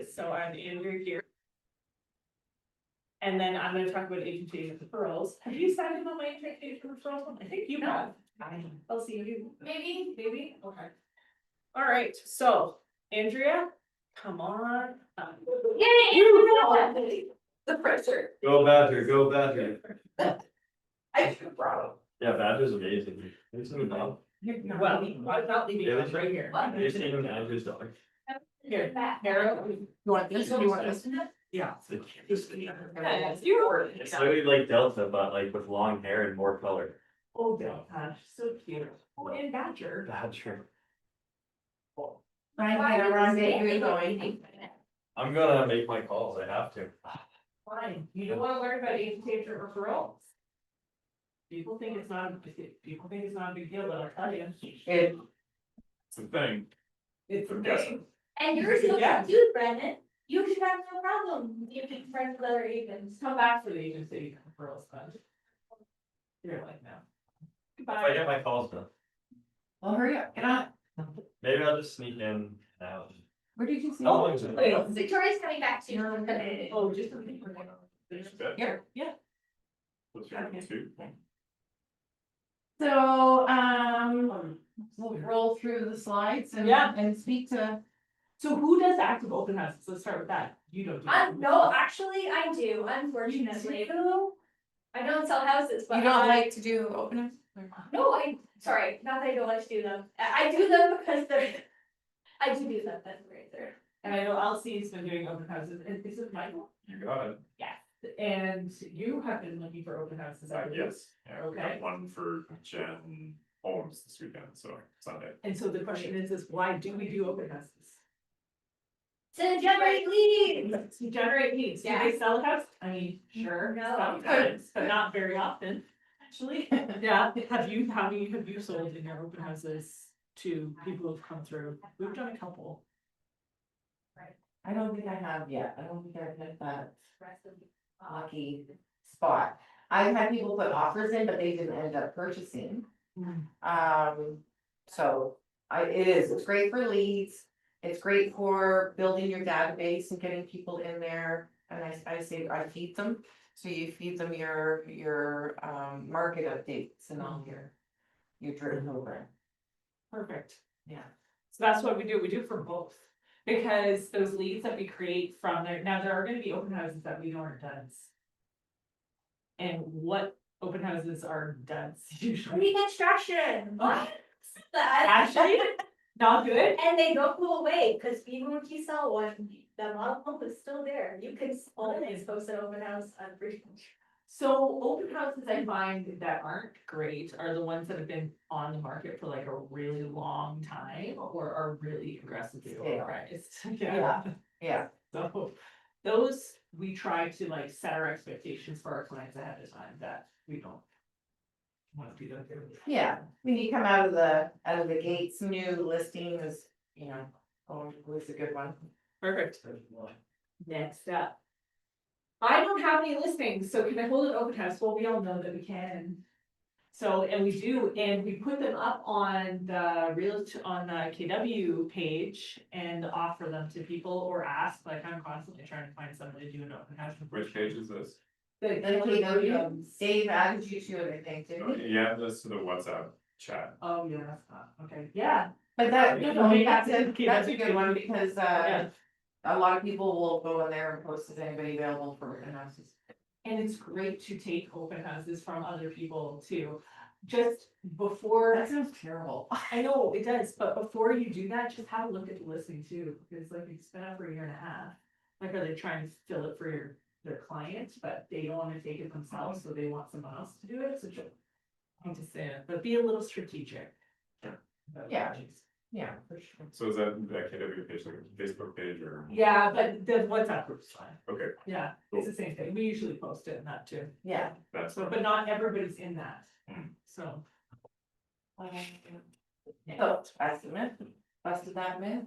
So I'm Andrew here. And then I'm gonna talk about agency referrals. Have you signed up on my agency referral? I think you have. I'll see you. Maybe, okay. All right, so Andrea, come on. Yay! The pressure. Go Badger, go Badger. I feel proud. Yeah, Badger's amazing. There's no dog. Well, I'm not leaving it right here. There's even Badger's dog. Here, Harold. You want this one? You want this one? Yeah. Yeah, It's literally like Delta, but like with long hair and more color. Oh, gosh, so cute. Oh, and Badger. Badger. Ryan, get a rendezvous going. I'm gonna make my calls, I have to. Fine, you don't wanna learn about agency referrals? People think it's not a big deal, but I'll tell you. It, It's a thing. It's a I'm thing. guessing. And you're so Yeah. cute, Brendan. You should have no problem if you friends with other agents. Come back for the agency referrals fund. You're like, no. If I Goodbye. get my calls done, well, hurry up, get on. maybe I'll just sneak in now. Where did you see? How long is it? Wait, Victoria's coming back to you. oh, just a minute. Here. Yeah. So, we'll roll through the slides and, Yeah. and speak to. So who does active open houses? Let's start with that. You don't do. it. No, actually, I do, unfortunately. I don't sell houses, but You don't I- like to do openings? No, sorry, not that I don't like to do them. I do them because they're, I do them, that's great there. And I know LC's been doing open houses, and is it Michael? You got it. Yes. And you have been looking for open houses. haven't you? Yes, yeah, we Okay. got one for Jen Holmes this weekend, so Sunday. And so the question is why do we do open houses? To generate leads. To generate leads. Do Yeah. they sell a house? I mean, sure, No. sometimes, but not very often, actually. Yeah, how many have you sold in your open houses to people who've come through? We've done a couple. I don't think I have yet. I don't think I've hit that lucky spot. I've had people put offers in, but they didn't end up purchasing. So it's great for leads. It's great for building your database and getting people in there. And I say I feed them. So you feed them your market updates and all your driven over. Perfect. Yeah. So that's what we do. We do it for both. Because those leads that we create from there, now there are gonna be open houses that we know are duds. And what open houses are duds usually? Reconstruction. Oh. That. Actually, not good. And they don't go away, cause even when you sell one, the model pump is still there. You can always post an open house on free. So open houses I find that aren't great are the ones that have been on the market for like a really long time or are really aggressively Stale. overpriced. Yeah. So those, we try to like set our expectations for our clients ahead of time that we don't want to do that. Yeah, when you come out of the gates, new listing is, always a good one. Perfect. Next up. I don't have any listings, so can I hold an open house? Well, we all know that we can. So, and we do, and we put them up on the on the KW page and offer them to people or ask, like I'm constantly trying to find somebody to do an open house. Which page is this? The The KW, Dave added you to it, I think, didn't he? Yeah, that's to the WhatsApp chat. Oh, yeah, that's not, okay, yeah, But that's That's a good one because, yeah. a lot of people will go in there and post, is anybody available for open houses? And it's great to take open houses from other people too. Just before. That sounds terrible. I know it does, but before you do that, just have a look at the listing too, because like it's been out for a year and a half. Like, are they trying to fill it for their clients, but they don't wanna take it themselves, so they want someone else to do it, so just. I hate to say it, but be a little strategic. Yeah. Yeah, for sure. So is that KW page, like a Facebook page or? Yeah, but the WhatsApp group's fine, Okay, yeah, it's the same thing, we usually post it in that too, Yeah. that's. so, but not everybody's in that, so. So, estimate, busted that myth.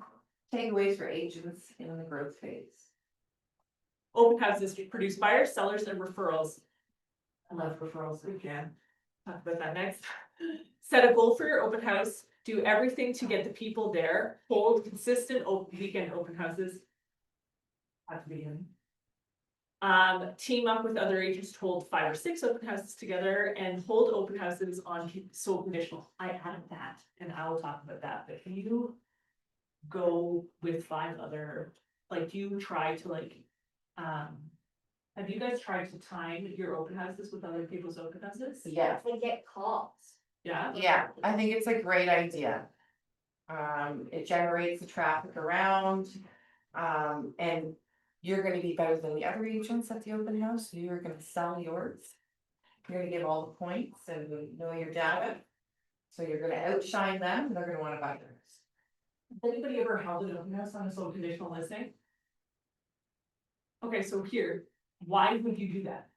Takeaways for agents in the growth phase. Open houses produce buyers, sellers, and referrals. I love referrals, we can talk about that next. Set a goal for your open house, do everything to get the people there, hold consistent weekend open houses. at the beginning. Team up with other agents to hold 5 or 6 open houses together and hold open houses on sole conditional. I added that, and I will talk about that, but can you go with 5 other, like, do you try to like, have you guys tried to time your open houses with other people's open houses? Yeah, They get calls. Yeah, yeah, I think it's a great idea. It generates the traffic around, and you're gonna be better than the other agents at the open house, so you're gonna sell yours. You're gonna give all the points and know your data. So you're gonna outshine them, and they're gonna wanna buy yours. has anybody ever held an open house on a sole conditional listing? Okay, so here, why would you do that?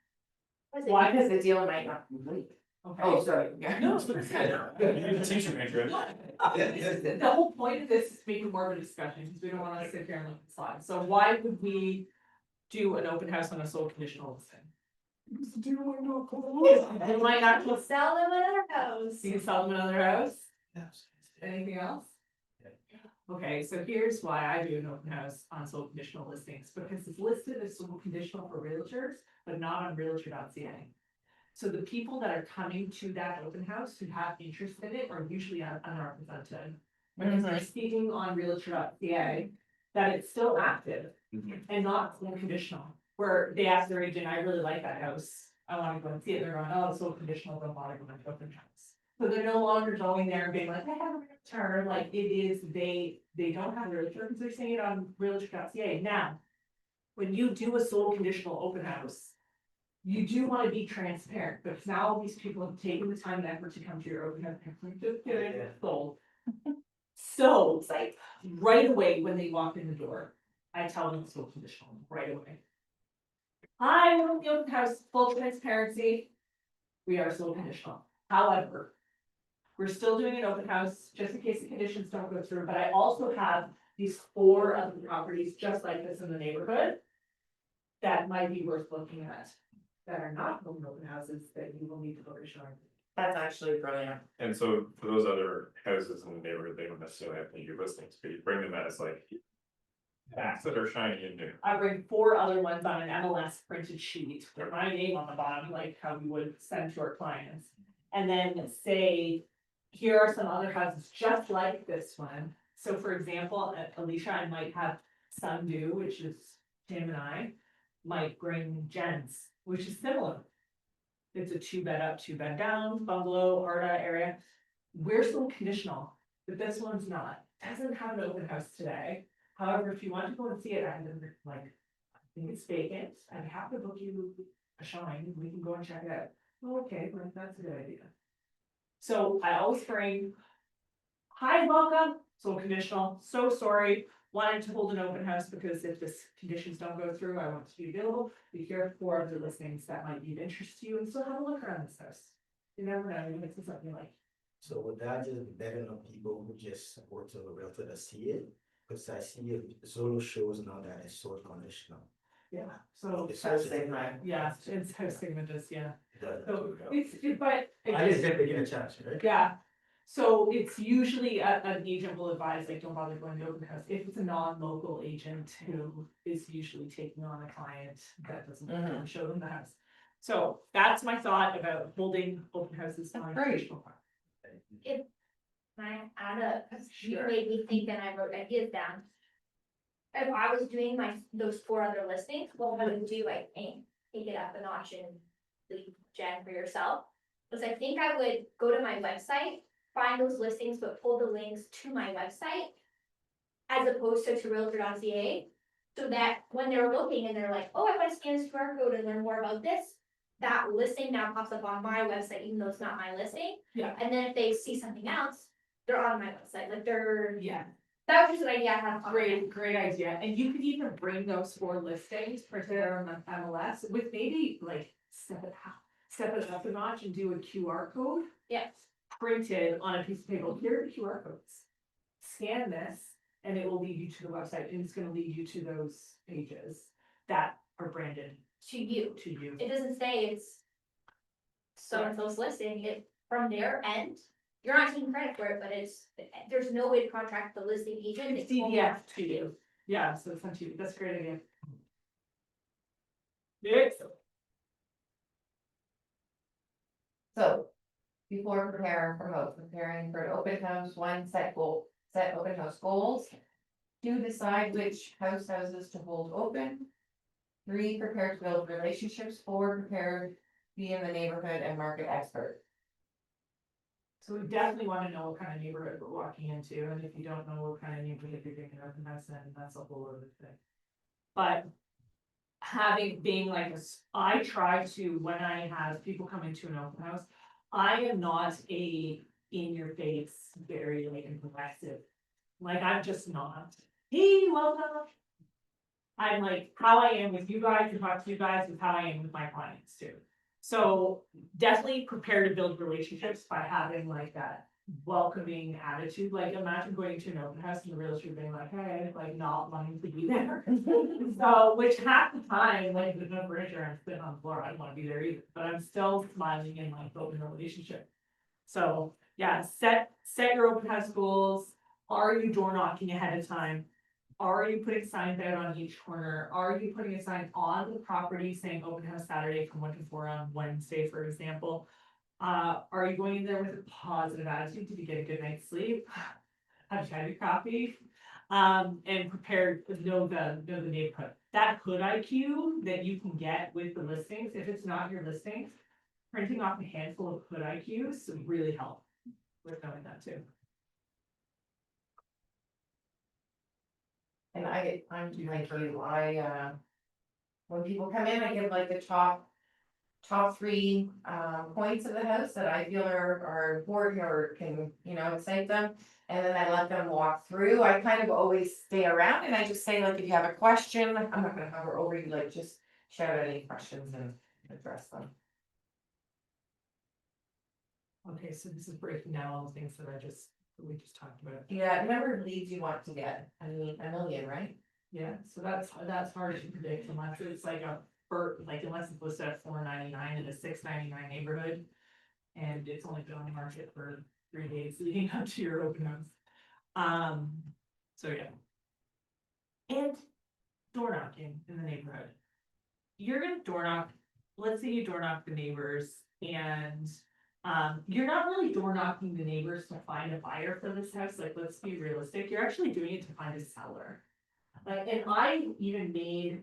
Was it- Why? Because the deal might not complete. Okay. Oh, sorry, yeah. No, it's good. You teach them, Andrew. The whole point of this is to make it more of a discussion, because we don't wanna sit here and look at slides, so why would we do an open house on a sole conditional listing? It might not, We'll sell them another house. you can sell them another house, anything else? Okay, so here's why I do an open house on sole conditional listings, because it's listed as sole conditional for realtors, but not on realtor.ca. So the people that are coming to that open house who have interest in it are usually unrepresented. Because they're speaking on realtor.ca, that it's still active and not sole conditional, where they ask their agent, I really like that house, I wanna go and see it, they're going, oh, sole conditional, don't bother going to open house. So they're no longer going there and being like, I have a realtor, like it is, they don't have a realtor, because they're saying it on realtor.ca. Now, when you do a sole conditional open house, you do wanna be transparent, because now all these people have taken the time and effort to come to your open house, just get it sold. So, it's like, right away when they walk in the door, I tell them it's sole conditional, right away. Hi, welcome to the open house, full transparency. We are sole conditional, however. We're still doing an open house, just in case the conditions don't go through, but I also have these 4 other properties just like this in the neighborhood. That might be worth looking at, that are not open houses that you will need to vote to show. That's actually brilliant. And so for those other houses in the neighborhood, they don't necessarily have to do listings, but you bring them as like. Facts that are shining in new. I bring 4 other ones on an MLS printed sheet with my name on the bottom, like how we would send to our clients. And then say, here are some other houses just like this one. So for example, at Alicia, I might have Sundew, which is Tim and I, might bring Jen's, which is similar. It's a 2-bed up, 2-bed down, bungalow, Arda area. We're still conditional, but this one's not, doesn't have an open house today. However, if you want to go and see it, I think it's vacant, I'd have to book you a showing, we can go and check it out. Oh, okay, well, that's a good idea. So I always bring, hi, welcome, so conditional, so sorry, wanted to hold an open house because if this conditions don't go through, I want it to be available. We hear 4 other listings that might be of interest to you, and so have a look around this house. You never know, you might see something you like. So would that just be better on people who just support to a realtor to see it? Because I see it, Zolo shows now that it's so conditional. Yeah, so, It's House so Sigma. yeah, it's house signatus, yeah. the- So but. I just didn't get a chance, right? Yeah, so it's usually an agent will advise, like, don't bother going to open house, if it's a non-local agent who is usually taking on a client that doesn't Mhm. show them the house. So that's my thought about holding open houses on That's great. traditional farm. Can I add a, cause you Sure. made me think and I wrote ideas down. If I was doing those 4 other listings, what I would do, I think, take it up a notch and leave Jen for yourself. Was I think I would go to my website, find those listings, but pull the links to my website. As opposed to realtor.ca, so that when they're looking and they're like, oh, I want to scan this QR code and learn more about this. That listing now pops up on my website, even though it's not my listing. Yeah. And then if they see something else, they're on my website, like Yeah, that was just an idea I had. great idea, and you could even bring those 4 listings printed out on MLS with maybe like step it up a notch and do a QR code. Yes, Printed on a piece of paper, here are the QR codes. Scan this, and it will lead you to the website, and it's gonna lead you to those pages that are branded to you, to you. it doesn't say it's. So and so's listing, it from their end, you're not taking credit for it, but there's no way to contract the listing agent. It's DDF to you, yeah, so it's not to you, that's a great idea. Yes. So, before preparing for an open house, one, set open house goals. 2, decide which houses to hold open. 3, prepare to build relationships. 4, prepare, be in the neighborhood and market expert. So we definitely wanna know what kind of neighborhood we're walking into, and if you don't know what kind of neighborhood you're doing an open house, then that's a whole other thing. But being like, I try to, when I have people come into an open house, I am not a in your face, very like aggressive. Like, I'm just not, hey, welcome. I'm like, how I am with you guys, and talk to you guys is how I am with my clients too. So definitely prepare to build relationships by having like that welcoming attitude. Like, imagine going to an open house and the realtor being like, hey, like not wanting to be there. So, which half the time, like there's no furniture, I'm sitting on the floor, I don't wanna be there either, but I'm still smiling and like building a relationship. So, yeah, set your open house goals. Are you door knocking ahead of time? Are you putting signs out on each corner? Are you putting a sign on the property saying open house Saturday from 1 to 4 on Wednesday, for example? Are you going in there with a positive attitude? Did you get a good night's sleep? Have you had your coffee? And prepare, know the neighborhood. That hood IQ that you can get with the listings, if it's not your listings, printing off a handful of hood IQs would really help with knowing that too. And I'm like you, when people come in, I give like the top 3, points of the house that I feel are important or can, excite them. And then I let them walk through. I kind of always stay around and I just say, like, if you have a question, I'm not gonna hover over you, like, just shout out any questions and address them. Okay, so this is breaking down all the things that we just talked about. Yeah, number of leads you want to get, I mean, 1 million, right? Yeah, so that's hard to predict unless it's like unless it's listed at $4.99 in a $6.99 neighborhood. And it's only been on the market for 3 days leading up to your open house. So yeah. And door knocking in the neighborhood. You're gonna door knock, let's say you door knock the neighbors and you're not really door knocking the neighbors to find a buyer for this house, like, let's be realistic, you're actually doing it to find a seller. Like, and I even made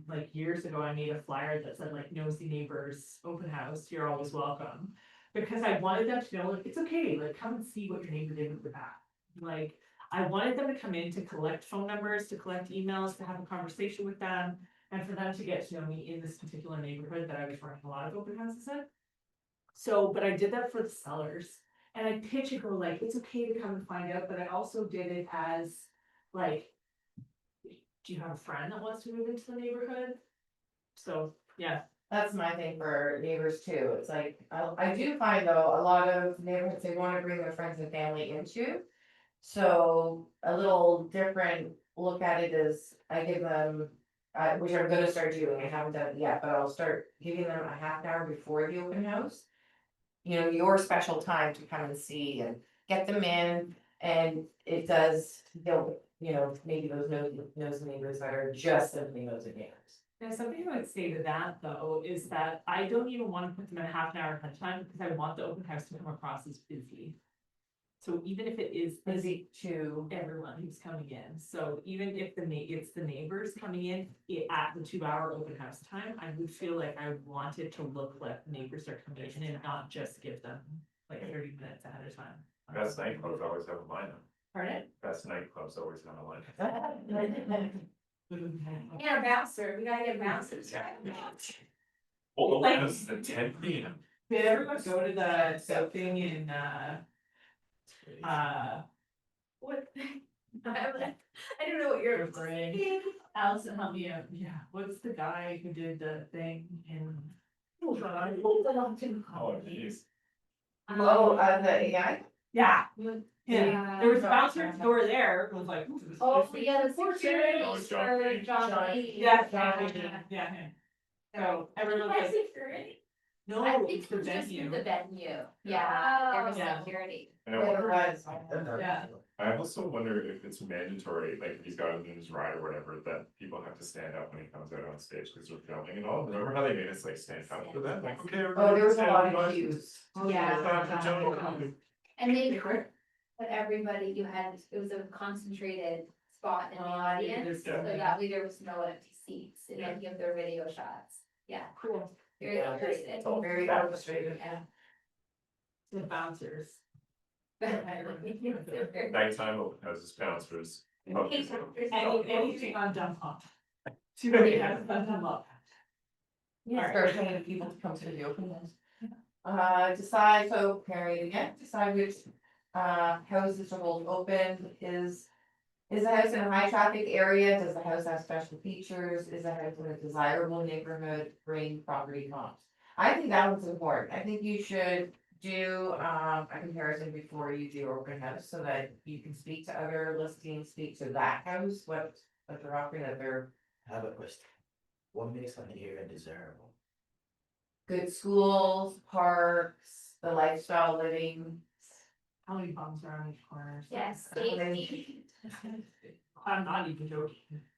like years ago, I made a flyer that said like nosy neighbors, open house, you're always welcome. Because I wanted them to know, like, it's okay, like, come and see what your neighbor did with the back. Like, I wanted them to come in to collect phone numbers, to collect emails, to have a conversation with them. And for them to get to know me in this particular neighborhood that I was running a lot of open houses in. So, but I did that for the sellers. And I pitch and go like, it's okay to come and find out, but I also did it as like, do you have a friend that wants to move into the neighborhood? So, yeah. That's my thing for neighbors too, it's like, I do find though, a lot of neighborhoods, they wanna bring their friends and family into. So a little different look at it is, I give them, which I'm gonna start doing, I haven't done it yet, but I'll start giving them a half an hour before the open house. Your special time to come and see and get them in, and it does, maybe those nosy neighbors that are just simply nosy neighbors. And something I would say to that though, is that I don't even wanna put them in a half an hour ahead of time, because I want the open house to come across as busy. So even if it is busy to, everyone who's coming in, so even if it's the neighbors coming in at the 2-hour open house time, I would feel like I want it to look like neighbors are coming in and not just give them like 30 minutes ahead of time. Best nightclubs always have a lineup. Pardon? Best nightclubs always have a lineup. Yeah, a bouncer, we gotta get bouncers, right? Well, Like- this is the 10 p.m. Did everyone go to the thing in What? I don't know what you're. Brain. Allison, help me out, yeah, what's the guy who did the thing in? Oh, jeez. the AI? Yeah. Yeah. Yeah, there was a bouncer door there, it was like. ooh, this is Oh, interesting. yeah, the security Oh, John for Lee. John Lee. Yeah, yeah, him. So everyone That's was, security. No, I it's think the it was just venue. the venue, yeah, there was Yeah. security. And I There wonder, was. Yeah. I also wonder if it's mandatory, like if he's got a news ride or whatever, that people have to stand up when he comes out on stage because they're filming and all. Remember how they made us like stand up for that? Like, okay. Oh, there was a stand lot up, of guys. cues. Yeah. And they, but everybody, you had, it was a concentrated spot in the audience, so that way there was no empty seats in any of their video shots. Yeah, Cool. very Yeah. orchestrated. Very orchestrated. Yeah. The bouncers. Nighttime open houses, bouncers. Anything on dump off. Too many houses on dump off. Yeah, start paying people to come to the open house. Decide, so Perry again, decide which houses to hold open, is the house in a high traffic area, does the house have special features, is the house in a desirable neighborhood, bring property comps? I think that one's important, I think you should do a comparison before you do open house, so that you can speak to other listings, speak to that house, what they're offering, that they're I have a question. What makes an area desirable? good schools, parks, the lifestyle living. How many bums are on each corner? Yes, safety. I'm not even joking.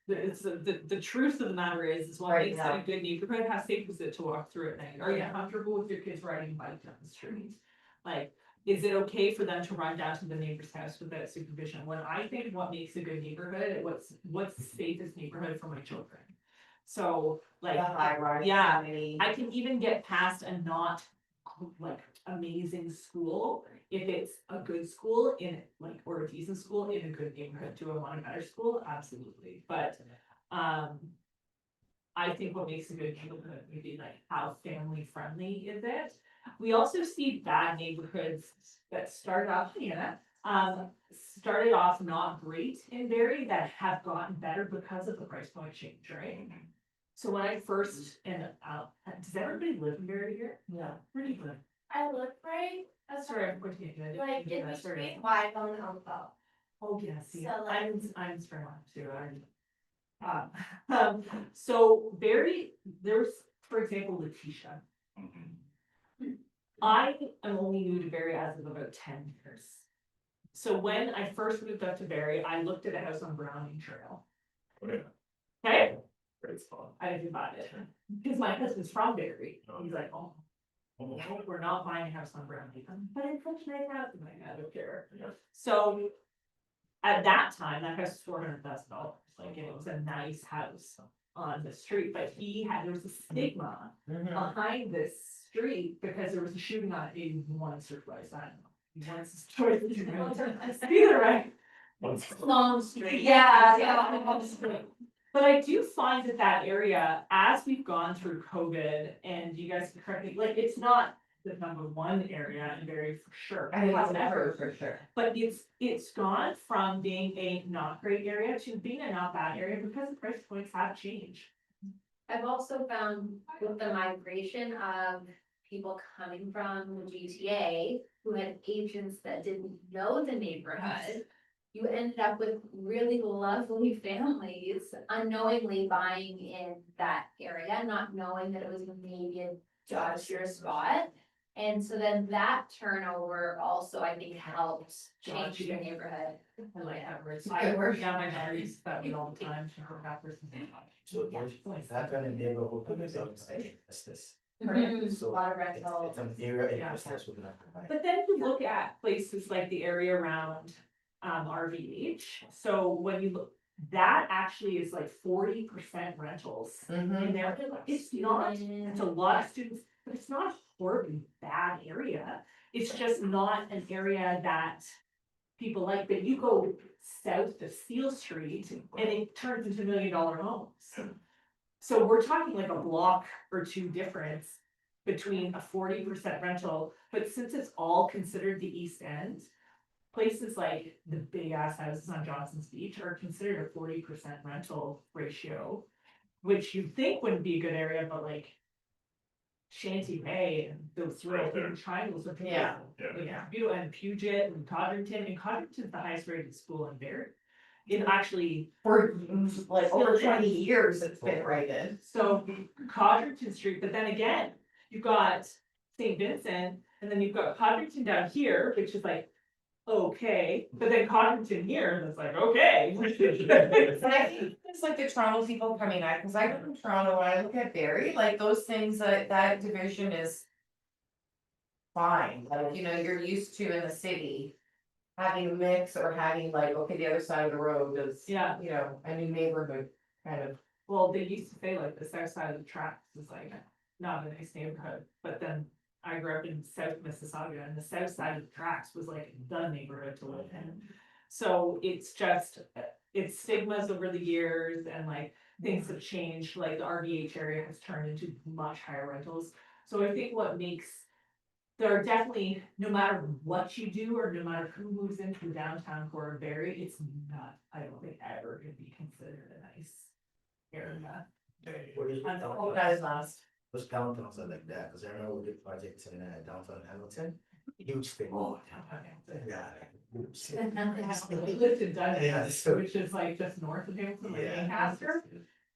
It's the truth of the matter is what Right makes it a good neighborhood, how safe is it to walk through at night? Are you comfortable with your kids riding a bike down the street? Like, is it okay for them to run down to the neighbor's house without supervision? When I think what makes a good neighborhood, what's the safest neighborhood for my children? So, like, The high rise. yeah, community. I can even get past a not like amazing school if it's a good school in like, or a decent school in a good neighborhood. Do I want a better school? Absolutely, but I think what makes a good neighborhood would be like how family friendly is it? We also see bad neighborhoods that start off, started off not great in Barrie that have gotten better because of the price point change, right? So when I first, does everybody live in Barrie here? Yeah. Where do you live? I look right, Sorry, I'm going to get good. like in between wide on Humboldt. Oh, yeah, see, So, like- I'm Springwater too, so Barrie, there's, for example, Letitia. I am only new to Barrie as of about 10 years. So when I first moved up to Barrie, I looked at a house on Browning Trail. Okay, Okay, great spot. I didn't buy it, because my husband's from Barrie, he's like, oh. No, we're not buying a house on Browning, but it's such a nice house, I'm like, I don't care. So. At that time, that house was $400,000, like, it was a nice house on the street, but there was a stigma Mhm. behind this street because there was a shooting on it once or twice, I don't know. Once or twice. Either way. Long street. Yeah. But I do find that area, as we've gone through COVID, and you guys can correct me, like, it's not the number one area in Barrie for sure. I think it's However, for sure. but it's gone from being a not great area to being a not bad area because the price points have changed. I've also found with the migration of people coming from the GTA who had agents that didn't know the neighborhood. You ended up with really lovely families unknowingly buying in that area, not knowing that it was maybe a dodgier spot. And so then that turnover also, I think, helped change the neighborhood. I like that word. It's a I good word. work out my diaries that way all the time to her backwards. So that kind of neighborhood could be investors. Mhm, So a lot of it's rentals. an area Yeah. investors would not provide. But then you look at places like the area around RVH, so when you look, that actually is like 40% rentals. Mhm. And there, it's not, it's a lot of students, but it's not a horribly bad area. It's just not an area that people like, but you go south of Steel Street and it turns into $1 million homes. So we're talking like a block or two difference between a 40% rental, but since it's all considered the East End, places like the big ass houses on Johnson's Beach are considered a 40% rental ratio, which you'd think wouldn't be a good area, but like Shanty Bay and those Right there. little triangles are beautiful. Yeah. Yeah. Beautiful, and Puget and Codrington's the highest rated school in Barrie. It actually, For like over 20 years, it's been rated. so Codrington Street, but then again, you've got St. Vincent, and then you've got Codrington down here, which is like, okay, but then Codrington here, and it's like, okay. But I think it's like the Toronto people coming out, cause I live in Toronto, when I look at Barrie, like those things, that division is. Fine, like, you know, you're used to in the city. Having a mix or having like, okay, the other side of the road is. Yeah. You know, a new neighborhood, kind of. Well, they used to say like the south side of the tracks is like not a nice neighborhood, but then I grew up in South Mississauga and the south side of the tracks was like the neighborhood to live in. So it's just, it's stigmas over the years and like things have changed, like the RVH area has turned into much higher rentals. So I think what makes, there are definitely, no matter what you do or no matter who moves into the downtown core of Barrie, it's not, I don't think ever gonna be considered a nice area. What is And Oh, that is last. those downtowns are like that, cause I remember we did projects in downtown Hamilton, huge thing. Oh, downtown Hamilton. Yeah. We lived in Dundas, Yeah, so- which is like just north of Hamilton, like Yeah. Lancaster.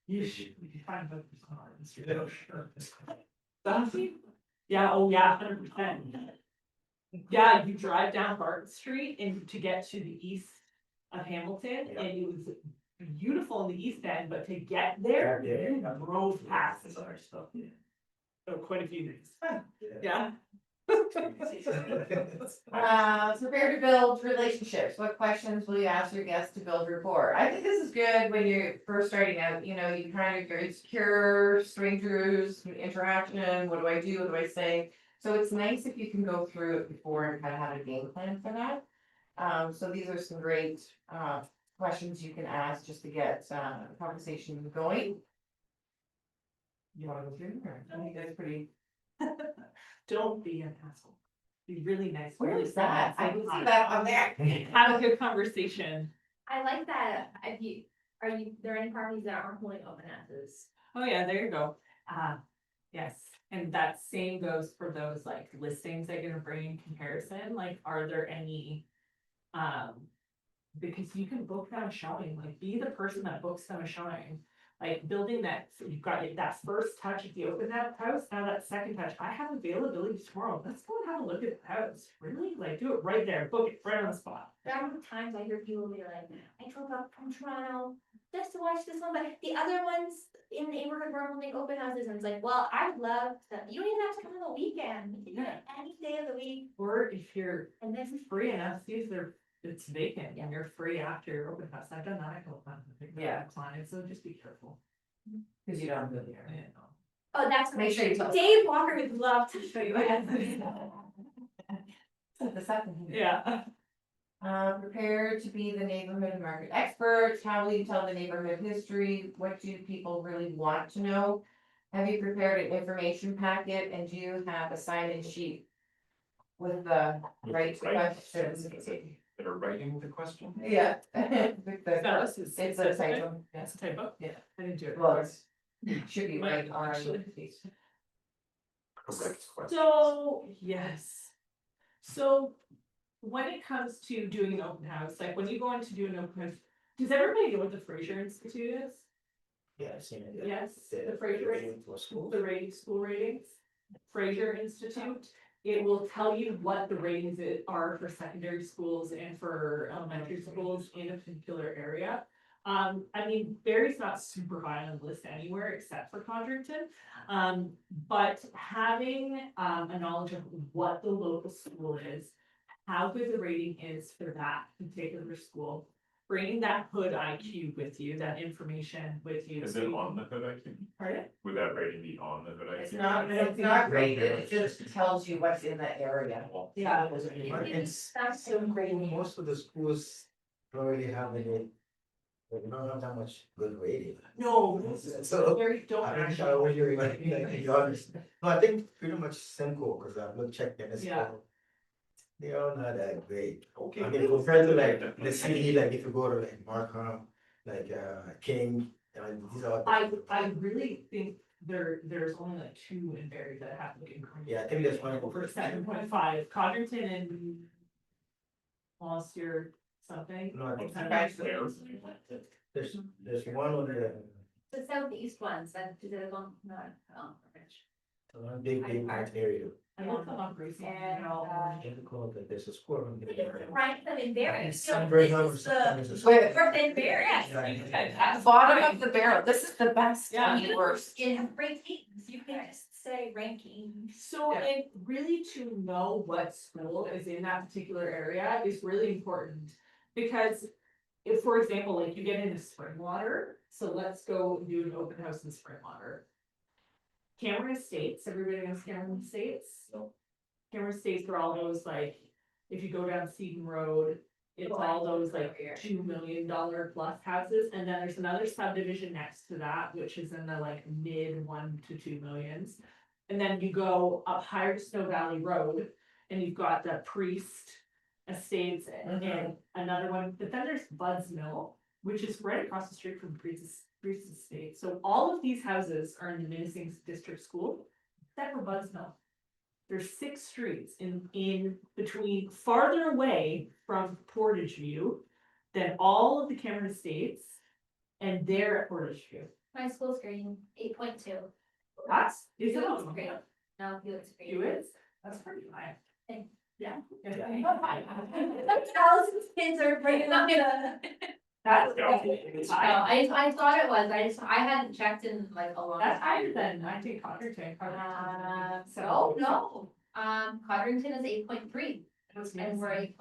You should, we can find books on the street, oh, sure. Something? Yeah, oh yeah, 100%. Yeah, you drive down Barton Street and to get to the east of Hamilton, Yeah. and it was beautiful in the east end, but to get there, Yeah. you drove past this other stuff. So quite a few things, yeah. Prepare to build relationships. What questions will you ask your guests to build rapport? I think this is good when you're first starting out, you know, you kind of, you're insecure, strangers, interaction, what do I do, what do I say? So it's nice if you can go through it before and kind of have a game plan for that. So these are some great, questions you can ask just to get, conversation going. You wanna go through them, or I think that's pretty. Don't be an asshole. Be really nice. Where really is that? I friendly, can see that on there. Have a good conversation. I like that, if you, are you, there any parties that aren't holding open houses? Oh, yeah, there you go. Yes, and that same goes for those like listings they're gonna bring in comparison, like, are there any? Because you can book them a showing, like, be the person that books them a showing. Like, building that, so you've got that first touch at the open house, now that second touch, I have availability tomorrow, let's go and have a look at the house. Really, like, do it right there, book it right on the spot. There are times I hear people be like, I drove up from Toronto just to watch this one, but the other ones in the neighborhood were holding open houses, and it's like, well, I'd love to, you don't even have to come on the weekend, you can do it any day of the week, Or if you're and this is free enough, see if it's vacant Yeah. and you're free after your open house. I've done that a couple times. with Yeah. Clients, so just be careful. Cause you don't live You here. know. Oh, that's. Make sure you tell. Dave Walker would love to show you. The second. Yeah. Prepare to be the neighborhood market expert. How will you tell the neighborhood history? What do people really want to know? Have you prepared an information packet and do you have a sign-in sheet? With the right questions? That are writing the question? Yeah. With the- So this is- It's a typo. That's a typo? Yeah. I didn't do it. Well, it's- Should be Might right on. actually. Correct question. So, yes. So when it comes to doing an open house, like when you go in to do an open house, does everybody know what the Fraser Institute is? Yeah, I've seen it. Yes, the Fraser, rating for school. the rating, school ratings, Fraser Institute. It will tell you what the ratings are for secondary schools and for elementary schools in a particular area. I mean, Barrie's not super high on the list anywhere except for Codrington. But having a knowledge of what the local school is, how good the rating is for that particular school, bringing that hood IQ with you, that information with you. Is it on the hood IQ? Pardon? Would that rating be on the hood IQ? It's not rated, it just tells you what's in the area. Yeah. But it's, That's so great. most of the schools don't really have any, they don't have that much good rating. No, So, Barrie don't I don't actually. know what you're like, to be honest. No, I think pretty much Simcoe, cause I've looked, checked in this. Yeah. They are not that great. Okay. I mean, compared to like the city, like if you go to like Markham, like King, these are. I really think there's only like two in Barrie that have like incredible. Yeah, I think there's one. For 7.5, Codrington and Monster something. No, I think Okay. there's one on the, The southeast ones, that, do they don't, not, Big park area. I looked them up recently. And, Difficult that there's a squirrel in the area. Rank them in there. Sunbury Harbor, sometimes it's- Wait, Or in there, yes. at the bottom of the barrel, this is the best Yeah. and worst. In rankings, you can just say rankings. So it really to know what school is in that particular area is really important. Because if, for example, like you get into Springwater, so let's go do an open house in Springwater. Cameron Estates, everybody knows Cameron Estates? Cameron Estates are all those like, if you go down Seaton Road, it's all those like $2 million plus houses, and then there's another subdivision next to that, which is in the like mid 1 to 2 millions. And then you go up higher to Snow Valley Road, and you've got the Priest Estates and another one, but then there's Bud's Mill, which is right across the street from Priest Estate. So all of these houses are in the Minnesing District School, except for Bud's Mill. There's 6 streets in between, farther away from Portage View than all of the Cameron Estates, and they're at Portage View. My school's green, 8.2. That's, is it? Hewitt's green. No, Hewitt's green. Hewitt's? That's pretty high. Thank- Yeah. Thousands of kids are bringing up That's Yeah. definitely No, high. I thought it was, I hadn't checked in like a long That's time. higher than I think Codrington. No, Codrington is 8.3, That's and we're Minnesing.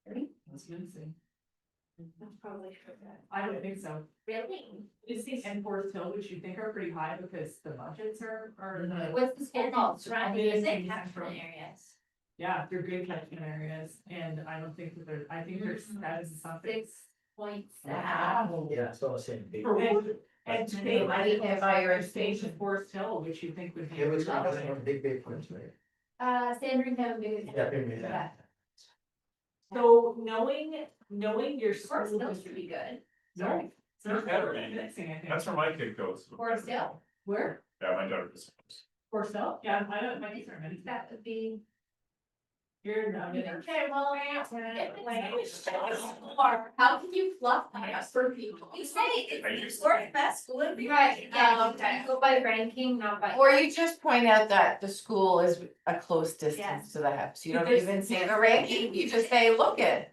8.2. That's Minnesing. That's probably true. I don't think so. Really? Minnesing and Forest Hill, which you think are pretty high because the budgets are. What's the school called? Surrounding, is it Minnesing catchment Central. areas? Yeah, they're good catchment areas, and I don't think that they're, I think there's, that is something. 6.7. Yeah, so I was saying. big- And They today, might even have higher station Forest Hill, which you think would be. It was big points, right? Sandringham, Yeah, maybe, yeah. So knowing your Forest school Hill should district. be good. No. There's better, Minnesing, I think. That's where my kid goes. Forest Hill, Where? Yeah, my daughter goes. Forest Hill? Yeah, my niece are Minnesing. that would be. You're in, Okay, well, how can you fluff that for people? You say it's the best school. Right, yeah, go by ranking, not by. Or you just point out that the school is a close distance to the house, you don't Because- even say the ranking, you just say, look it.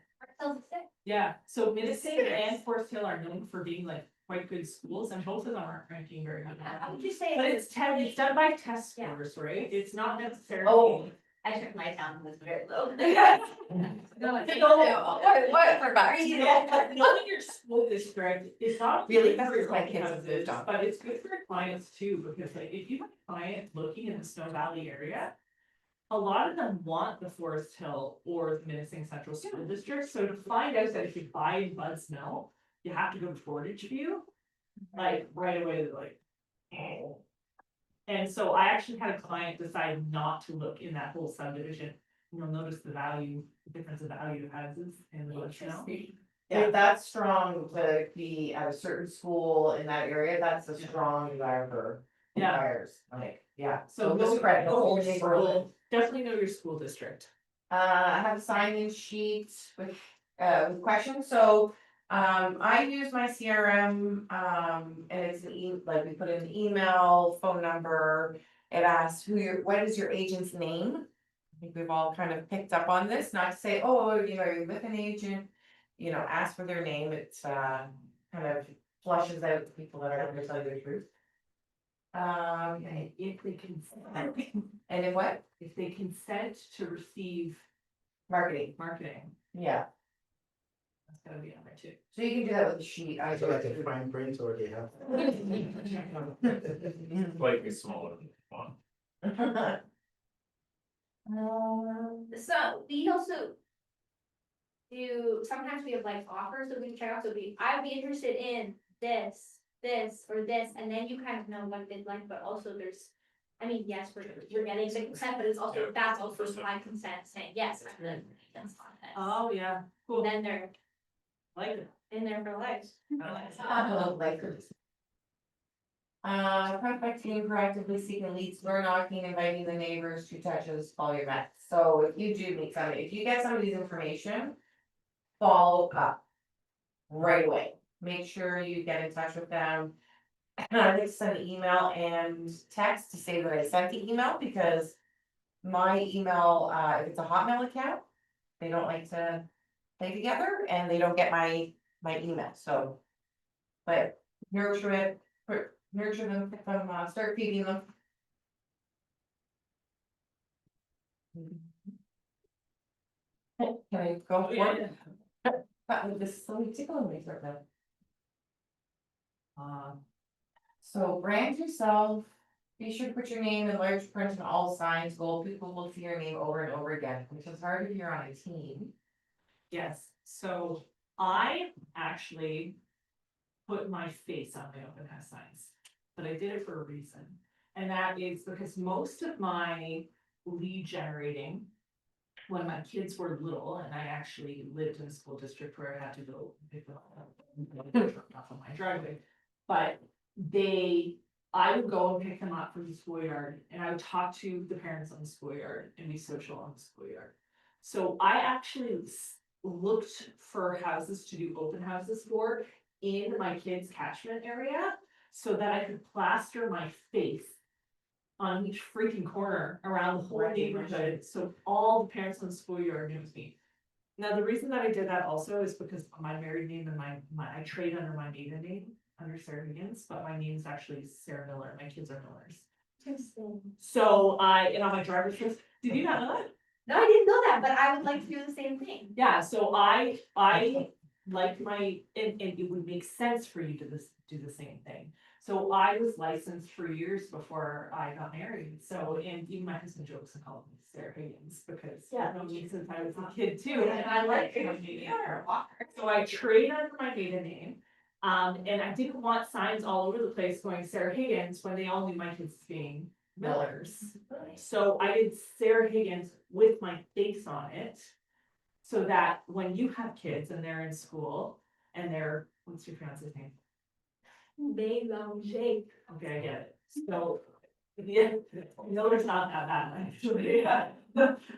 yeah, so Minnesing and Forest Hill are known for being like quite good schools, and both of them aren't ranking very high. How would you say? But it's done by test Yeah. scores, right? It's not necessarily. Oh. I took my town was very low. No, it's What, for back? You know, but knowing your school district is not Really? good That's for your what my own kids have houses, moved on. but it's good for your clients too, because like if you have a client looking in the Snow Valley area. A lot of them want the Forest Hill or the Minnesing Central School District, so to find out that if you buy in Bud's Mill, you have to go to Portage View. Like right away, they're like, oh. And so I actually had a client decide not to look in that whole subdivision. You'll notice the value, the difference of value of houses in the Bud's Mill. If that's strong to be at a certain school in that area, that's a Yeah. strong driver. Yeah. Buyers, like, yeah, So so know- this credit, the know whole your neighborhood. school- Definitely know your school district. I have a sign-in sheet with questions, so, I use my CRM, and it's like we put in the email, phone number. It asks what is your agent's name? I think we've all kind of picked up on this, not to say, oh, you know, you're with an agent, you know, ask for their name, it's, kind of flushes out the people that are going to tell you the truth. And if they consent, And then what? if they consent to receive Marketing, marketing, yeah, that's gotta be on there too. so you can do that with the sheet, I So like a fine print or they have. Slightly smaller than one. So we also. Sometimes we have like offers that we check out, so I'd be interested in this, or this, and then you kind of know what they'd like, but also there's. I mean, yes, we're getting the consent, but it's also, Yeah. that's also my consent saying, yes, I'm gonna, that's on this. Oh, yeah, cool, Then they're like it. in there for life. Prospecting, proactively seeking leads, door knocking, inviting the neighbors to touches, follow your met. So if you do meet somebody, if you get somebody's information, follow up. Right away, make sure you get in touch with them. And I'd like to send an email and text to say that I sent the email because my email, if it's a Hotmail account, they don't like to play together and they don't get my email, so. But nurture them from, start feeding them. Can I go for it? That was just so tickling me right now. So brand yourself, be sure to put your name in large print on all signs, goal, people will see your name over and over again, which is hard if you're on a team. Yes, so I actually put my face on my open house signs, but I did it for a reason. And that is because most of my lead generating, when my kids were little, and I actually lived in a school district where I had to go pick them up on my driveway. But I would go and pick them up from the schoolyard and I would talk to the parents on the schoolyard and be social on the schoolyard. So I actually looked for houses to do open houses for in my kids' catchment area so that I could plaster my face on each freaking corner around the whole neighborhood, so all the parents in the schoolyard knew it was me. Now, the reason that I did that also is because my married name and I trade under my maiden name, under Sarah Higgins, but my name is actually Sarah Miller, my kids are Millers. So and on my driver's license, did you not know that? No, I didn't know that, but I would like to do the same thing. Yeah, so I like and it would make sense for you to do the same thing. So I was licensed for years before I got married, so, and even my husband jokes and calls me Sarah Higgins, because I've known you since I was a kid too, and I like my maiden name. So I trade under my maiden name, and I didn't want signs all over the place going Sarah Higgins when they all knew my kids as being Millers. So I did Sarah Higgins with my face on it. So that when you have kids and they're in school and what's your fiance's name? Bélanger. Okay, I get it. So, yeah, Miller's not that bad, actually.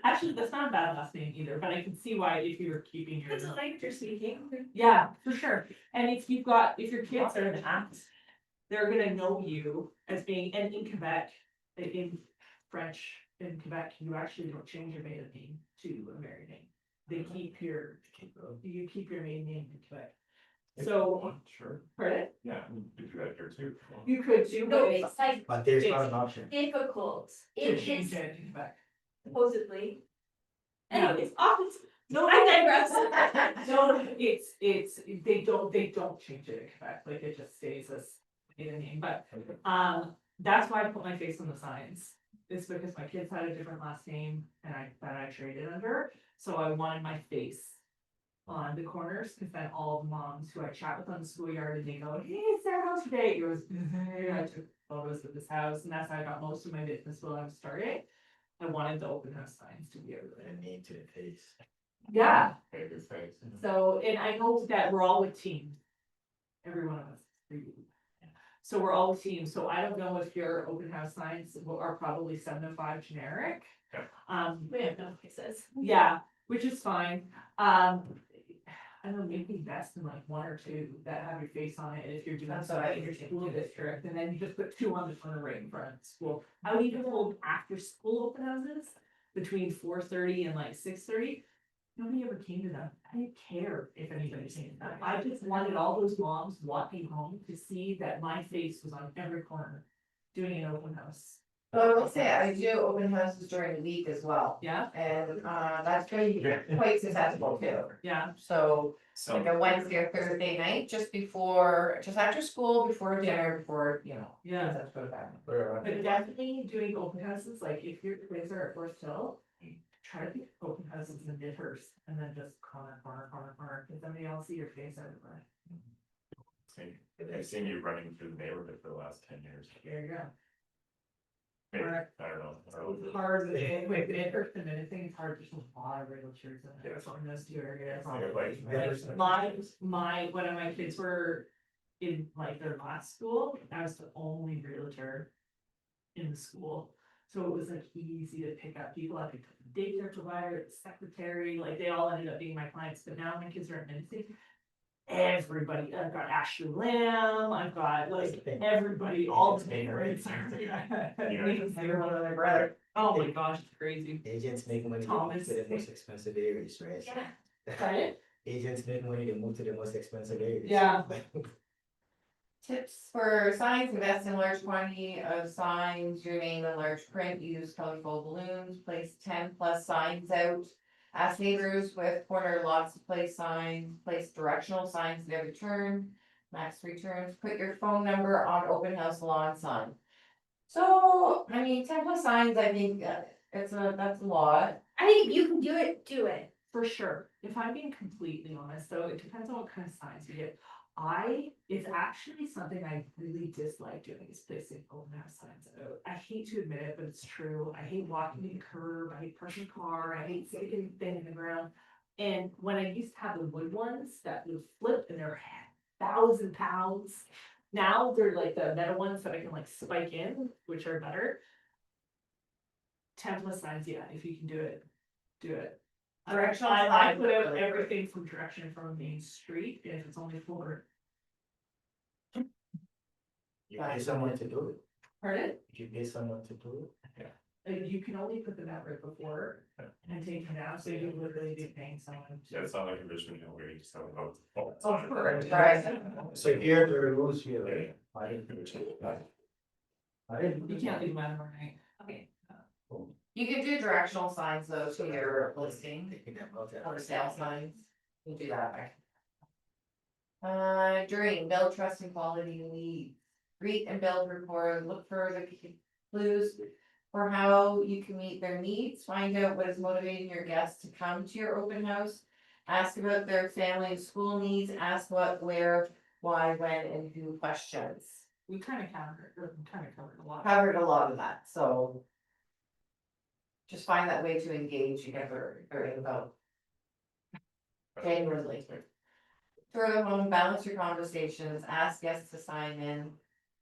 Actually, that's not a bad last name either, but I can see why if you're keeping your. That's the language you're speaking. Yeah, for sure. And if your kids are in that, they're gonna know you as being, and in Quebec, in French, in Quebec, you actually don't change your maiden name to a married name. They keep you keep your maiden name in Quebec. So, Sure, pardon? yeah, we could do that here too. You could do, No, but it's like But there's not an option. difficult. to It change is it in Quebec. supposedly. Yeah. Anyways, office. No, I digress. No, they don't change it in Quebec, like it just stays as maiden name, but, that's why I put my face on the signs. It's because my kids had a different last name and that I traded under, so I wanted my face on the corners, cause then all the moms who I chat with on the schoolyard and they go, hey, it's our house today, it was, I took photos of this house, and that's how I got most of my business while I was starting. I wanted the open house signs to be everywhere. And name to the face. Yeah, Okay, good thanks. so, and I know that we're all a team. Every one of us, for you. So we're all a team, so I don't know if your open house signs are probably 7 to 5 generic. Yeah. We have no places. Yeah, which is fine, I don't know, maybe best in like 1 or 2 that have your face on it, if you're doing That's what I something in your school district, and then you just put 2 on the corner right in front of the school. I would even hold after school open houses between 4:30 and like 6:30. Nobody ever came to them. I didn't care if anybody came to them. I just wanted all those moms walking home to see that my face was on every corner doing an open house. Well, I will say, I do open houses during the week as well, Yeah, and, that's pretty quite successful too. yeah, So, So, like a Wednesday or Thursday night, just after school, before dinner, before, yeah. That's go to bed. But definitely doing open houses, like if your kids are at Forest Hill, try to pick open houses in Midhurst and then just corner, cause then they all see your face everywhere. I've seen you running through the neighborhood for the last 10 years. There you go. Maybe, Right. I don't know. It's hard with Midhurst, and I think it's hard, there's a lot of realtors in it, so in those 2 areas. When my kids were in like their last school, I was the only realtor in the school. So it was like easy to pick up people, I picked up the daycare provider, the secretary, like they all ended up being my clients, but now my kids are at Minnesota. everybody, I've got Ashley Lamb, I've got like everybody, all the favorites. Everyone and their brother. Oh my gosh, it's crazy. Agents make money, they move Thomas. to the most expensive areas, right? Yeah. Right? Agents make money, they move to the most expensive areas. Yeah. Tips for signs: invest in large quantity of signs, your name in large print, use colorful balloons, place 10+ signs out. Ask neighbors with corner lots to place signs, place directional signs at every turn, max 3 turns, put your phone number on open house lawn sign. So, I mean, 10+ signs, I think that's a lot. I think if you can do it, do it. For sure. If I'm being completely honest, though, it depends on what kind of signs you get. It's actually something I really dislike doing is placing open house signs out. I hate to admit it, but it's true. I hate walking the curb, I hate parking the car, I hate sticking a thing in the ground. And when I used to have the wood ones that would flip and they're 1,000 pounds. Now they're like the metal ones that I can like spike in, which are better. 10+ signs, yeah, if you can do it, do it. Directional I signs put are out really great. everything from direction from Main Street, if it's only for, You pay someone to do it, pardon? you pay someone to do it. You can only put them out right before and take them down, so you literally be paying someone. Yeah, it's not like a Richmond Hill where you just have about. Of course. Right. So here are the rules here, right? I didn't. You can't leave them out overnight. Okay. You can do directional signs though to your listing, Taking them out there. or sale signs, you can do that. During build trust and quality leads, greet and build rapport, look for the clues for how you can meet their needs, find out what is motivating your guests to come to your open house. Ask about their family and school needs, ask what, where, why, when, and who questions. We kind of covered a lot. Covered a lot of that, so. Just find that way to engage together during about. Genuinely. Throw the home, balance your conversations, ask guests to sign in.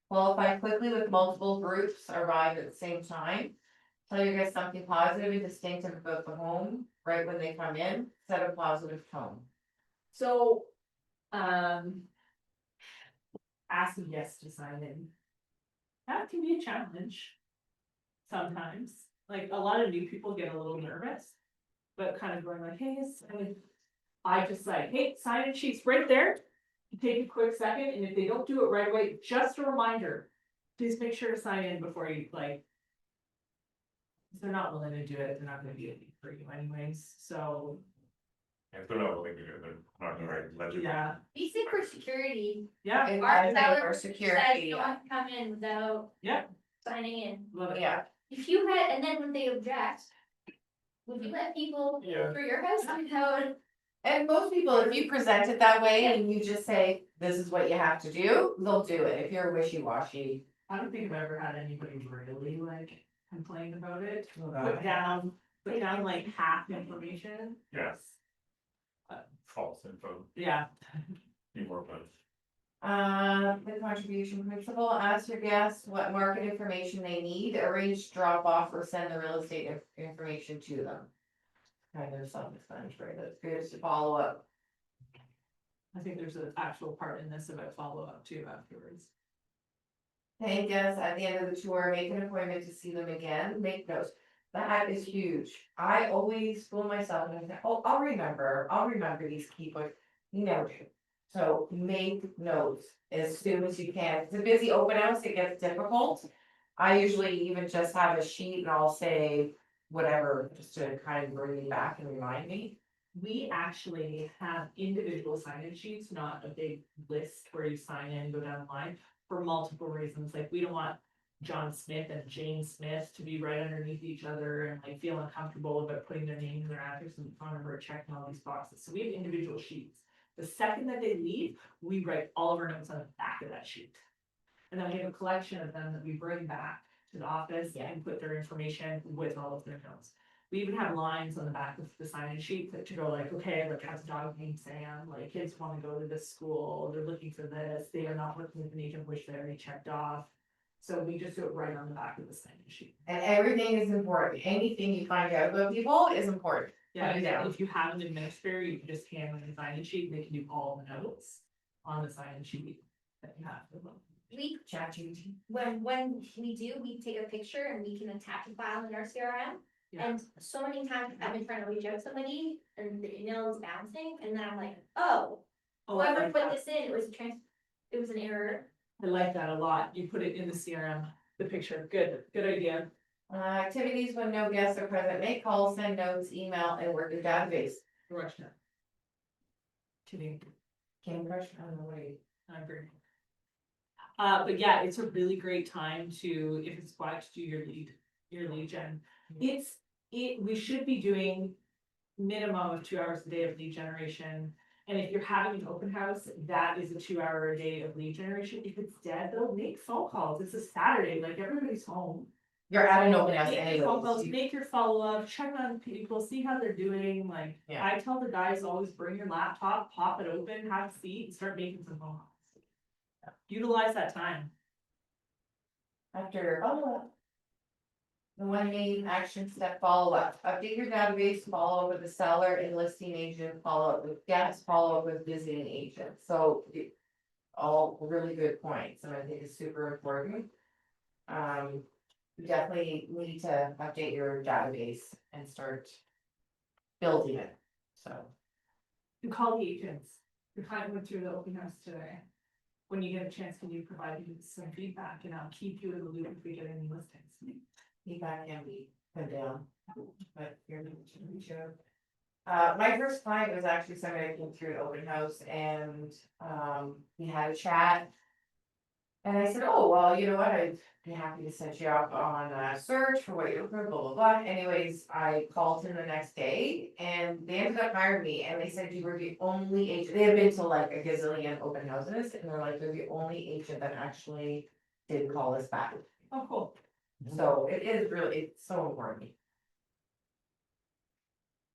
Qualify quickly with multiple groups, arrive at the same time. Tell your guests something positive and distinctive about the home, right when they come in, set a positive tone. So, asking guests to sign in. That can be a challenge. Sometimes, like a lot of new people get a little nervous. But kind of going like, hey, I just like, hey, sign in sheets right there. You take a quick second, and if they don't do it right away, just a reminder. Please make sure to sign in before you like. If they're not willing to do it, they're not gonna be a lead for you anyways, so, If they're not willing to do it, they're not gonna write legend. yeah, Basic for security. yeah, And Our I think seller for says security, don't come in without yeah, signing in. love it. yeah, If you had, and then when they object, would you let people Yeah. through your house without? and most people, if you present it that way and you just say, this is what you have to do, they'll do it, if you're wishy-washy. I don't think I've ever had anybody really like complain about it, Uh, put down like half the information. Yes. False info, Yeah, be more fun. The contribution principle, ask your guests what market information they need, arrange drop off or send the real estate information to them. Kind of self-explanatory, that's good to follow up. I think there's an actual part in this about follow-up too afterwards. Thank guests at the end of the tour, make an appointment to see them again, make notes. That is huge. I always fool myself and I say, oh, I'll remember these key points. You never do. So make notes as soon as you can. It's a busy open house, it gets difficult. I usually even just have a sheet and I'll say whatever, just to kind of bring me back and remind me. We actually have individual sign-in sheets, not a big list where you sign in, go down the line, for multiple reasons, like we don't want John Smith and Jane Smith to be right underneath each other and like feel uncomfortable about putting their name and their address and phone number, checking all these boxes, so we have individual sheets. The second that they leave, we write all of our notes on the back of that sheet. And then we have a collection of them that we bring back to the office and put their information with all of their notes. We even have lines on the back of the sign-in sheet that to go like, okay, like has a dog named Sam, like kids wanna go to this school, they're looking for this, they are not looking at the age of which they already checked off. So we just do it right on the back of the sign-in sheet. And everything is important. Anything you find out about people is important. Yeah, Put it down. if you have an administrator, you can just hand them the sign-in sheet, and they can do all the notes on the sign-in sheet that you have for them. We, ChatGPT. when we do, we take a picture and we can attach a file in our CRM. Yeah. And so many times I've been trying to reach out to somebody and the email is bouncing and then I'm like, oh, Oh, I whoever like put that. this in, it was an error. I like that a lot. You put it in the CRM, the picture. Good idea. Activities when no guests are present, make calls, send notes, email, and work your database. Russian. Kidding. Candy Crush, I don't know what you. I agree. But yeah, it's a really great time to, if it's quiet, to do your lead gen. We should be doing minimum of 2 hours a day of lead generation. And if you're having an open house, that is a 2 hour a day of lead generation. If it's dead, they'll make phone calls. It's a Saturday, like everybody's home. You're at an open house Make your phone calls, anyways. make your follow-up, check on people, see how they're doing, like, Yeah. I tell the guys, always bring your laptop, pop it open, have a seat, and start making some phone calls. Utilize that time. After follow-up. The one main action step follow-up, update your database, follow up with the seller and listing agent, follow up with guests, follow up with visiting agents, so. All really good points, and I think it's super important. You definitely need to update your database and start. Building it, so. You call the agents, the client went through the open house today. When you get a chance, can you provide me some feedback, and I'll keep you in the loop if we get any listings. Feedback can be put down, but you're not sure. My first client was actually somebody that came through an open house and, we had a chat. And I said, oh, well, you know what, I'd be happy to set you up on a search for what you're looking for, blah, blah, blah. Anyways, I called him the next day and they ended up hiring me and they said you were the only agent, they had been to like a gazillion open houses and they're like, you're the only agent that actually did call us back. Oh, cool. So it is really, it's so important.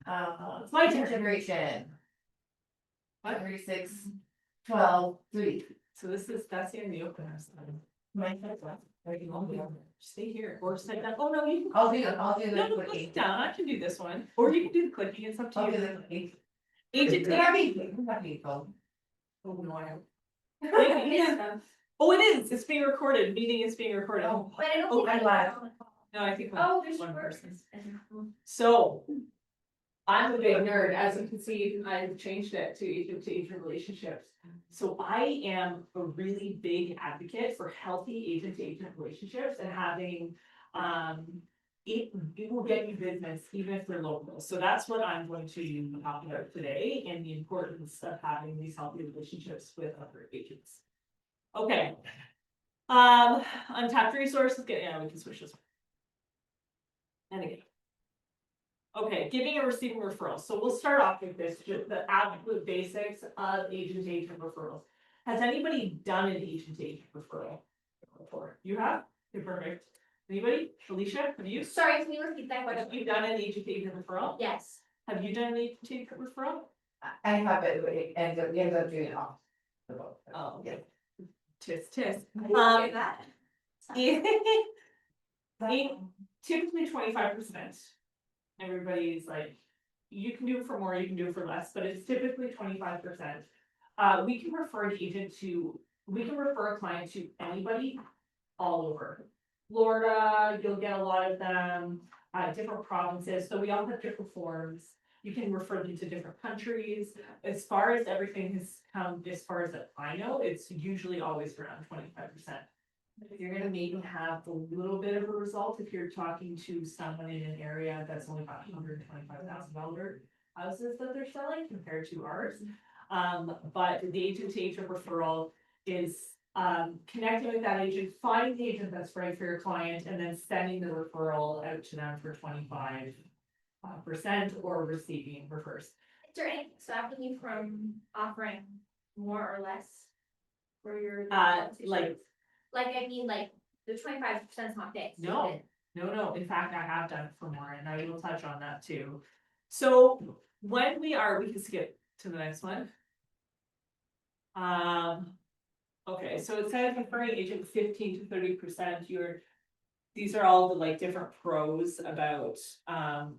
It's my turn. Integration. What? 36, 12, 3. So that's the end of the open house. My first one. Where do you want me to go? Stay here, or stay down, oh, no, you can. I'll do No, the no, clicking. sit down, I can do this one, or you can do the clicking, it's up to I'll do you. the clicking. Agent, Happy. oh, no, I have. Oh, it is, it's being recorded, meeting is being recorded. Oh. But I don't Oh, think. I'm glad. No, I think Oh, there's one one person. person. So. I'm a big nerd, as you can see, I've changed it to agent relationships. So I am a really big advocate for healthy agent to agent relationships and having, it will get you business even if they're local. So that's what I'm going to talk about today and the importance of having these healthy relationships with other agents. Okay. Untapped resources, we can switch this one. And again. Okay, giving and receiving referrals. So we'll start off with this, just the absolute basics of agent-to-agent referrals. Has anybody done an agent-to-agent referral before? You have? Okay, perfect. Anybody? Alicia, have you? Sorry, can you repeat that Have question? you done an agent-to-agent referral? Yes. Have you done an agent-to-agent referral? I have it, but it ends up, we ended up doing it off. the boat. Oh, Yeah. Tisk, tisk. I didn't hear that. Typically 25%. Everybody's like, you can do it for more, you can do it for less, but it's typically 25%. We can refer a client to anybody all over. Florida, you'll get a lot of them, different provinces, so we all have different forms. You can refer them to different countries. As far as everything has come, as far as I know, it's usually always around 25%. You're gonna maybe have a little bit of a result if you're talking to someone in an area that's only about $125,000 houses that they're selling compared to ours. But the agent to agent referral is connecting with that agent, finding the agent that's right for your client, and then sending the referral out to them for 25% or receiving refers. Is there anything stopping you from offering more or less? For your. Like, I mean, like, the 25% is not fixed. is No. it? No, in fact, I have done it for more, and I will touch on that too. So when we can skip to the next one. Okay, so it says referring agent 15 to 30%, these are all the like different pros about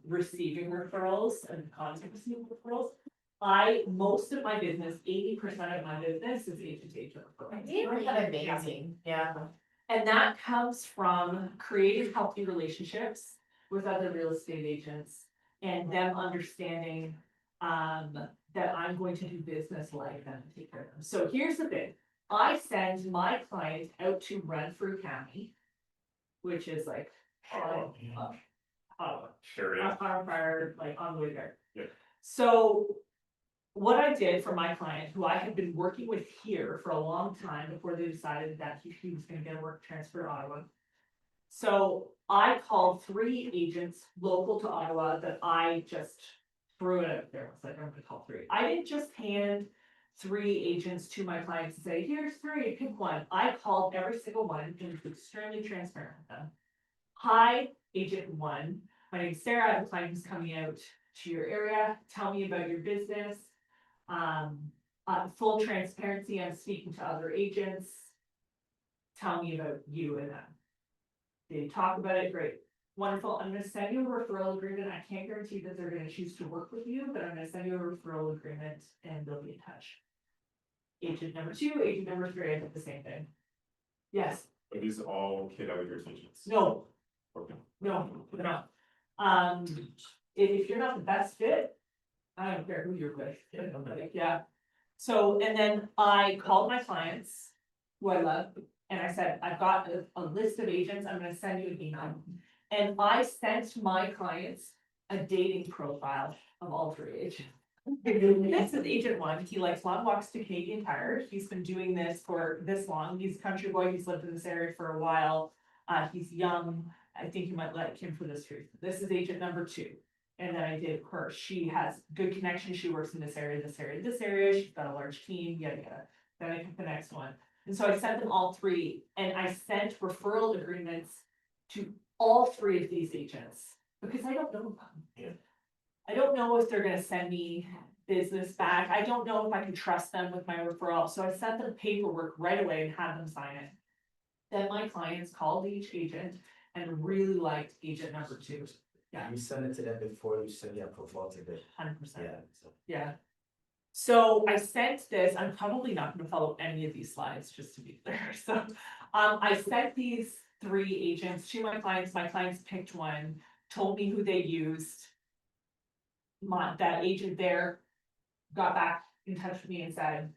receiving referrals and cons of receiving referrals. Most of my business, 80% of my business is agent to agent referrals. Isn't that amazing? Yeah. And that comes from creating healthy relationships with other real estate agents and them understanding that I'm going to do business like them and take care of them. So here's the thing, I send my clients out to Renfrew County, which is like Ottawa, Sure, yeah. fire, like on the way there. Yeah. So what I did for my client, who I had been working with here for a long time before they decided that he was gonna get a work transfer to Ottawa. So I called 3 agents local to Ottawa that I just threw it out there. I was like, I'm gonna call 3. I didn't just hand 3 agents to my clients and say, here's 3, pick one. I called every single one and was extremely transparent with them. Hi, agent 1. My name's Sarah. I have a client who's coming out to your area. Tell me about your business. Full transparency, I'm speaking to other agents. Tell me about you and them. They talk about it, great, wonderful, I'm gonna send you a referral agreement, I can't guarantee that they're gonna choose to work with you, but I'm gonna send you a referral agreement and they'll be in touch. Agent number 2, agent number 3, I did the same thing. Yes, Are these all KW's agents? no, Okay. no, no. If you're not the best fit, I don't care who you're with, yeah. So, and then I called my clients, who I love, and I said, I've got a list of agents, I'm gonna send you an email. And I sent my clients a dating profile of all 3 agents. This is agent 1, he likes long walks to Canadian Tire, he's been doing this for this long, he's a country boy, he's lived in this area for a while. He's young, I think you might like him for this reason. This is agent number 2. And then I did her, she has good connections, she works in this area, this area, this area, she's got a large team, yada yada. Then I picked the next one. And so I sent them all 3, and I sent referral agreements to all 3 of these agents, because I don't know them. Yeah. I don't know if they're gonna send me business back, I don't know if I can trust them with my referral, so I sent them paperwork right away and had them sign it. Then my clients called each agent and really liked agent number 2, yeah. You send it to them before you send your profile to them. 100%. Yeah, so. Yeah. So I sent this, I'm probably not gonna follow any of these slides, just to be clear, so. I sent these 3 agents to my clients picked one, told me who they used. That agent there got back in touch with me and said,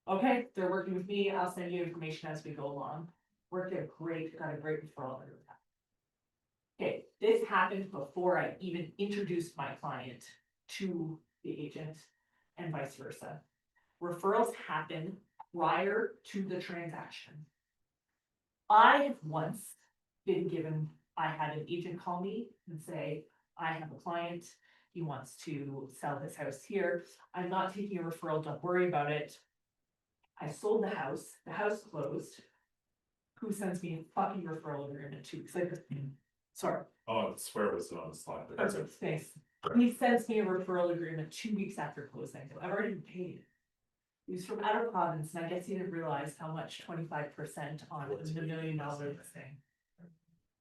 okay, they're working with me, I'll send you information as we go along. Worked out great, got a great referral. Okay, this happened before I even introduced my client to the agent and vice versa. Referrals happen prior to the transaction. I have once been given, I had an agent call me and say, I have a client, he wants to sell his house here, I'm not taking a referral, don't worry about it. I sold the house closed. Who sends me a fucking referral agreement 2 weeks later? Sorry. Oh, I swear it was on the slide. but that's it. Thanks. He sends me a referral agreement 2 weeks after closing, I've already been paid. He was from out of province, and I guess he didn't realize how much 25% on the $1 million thing.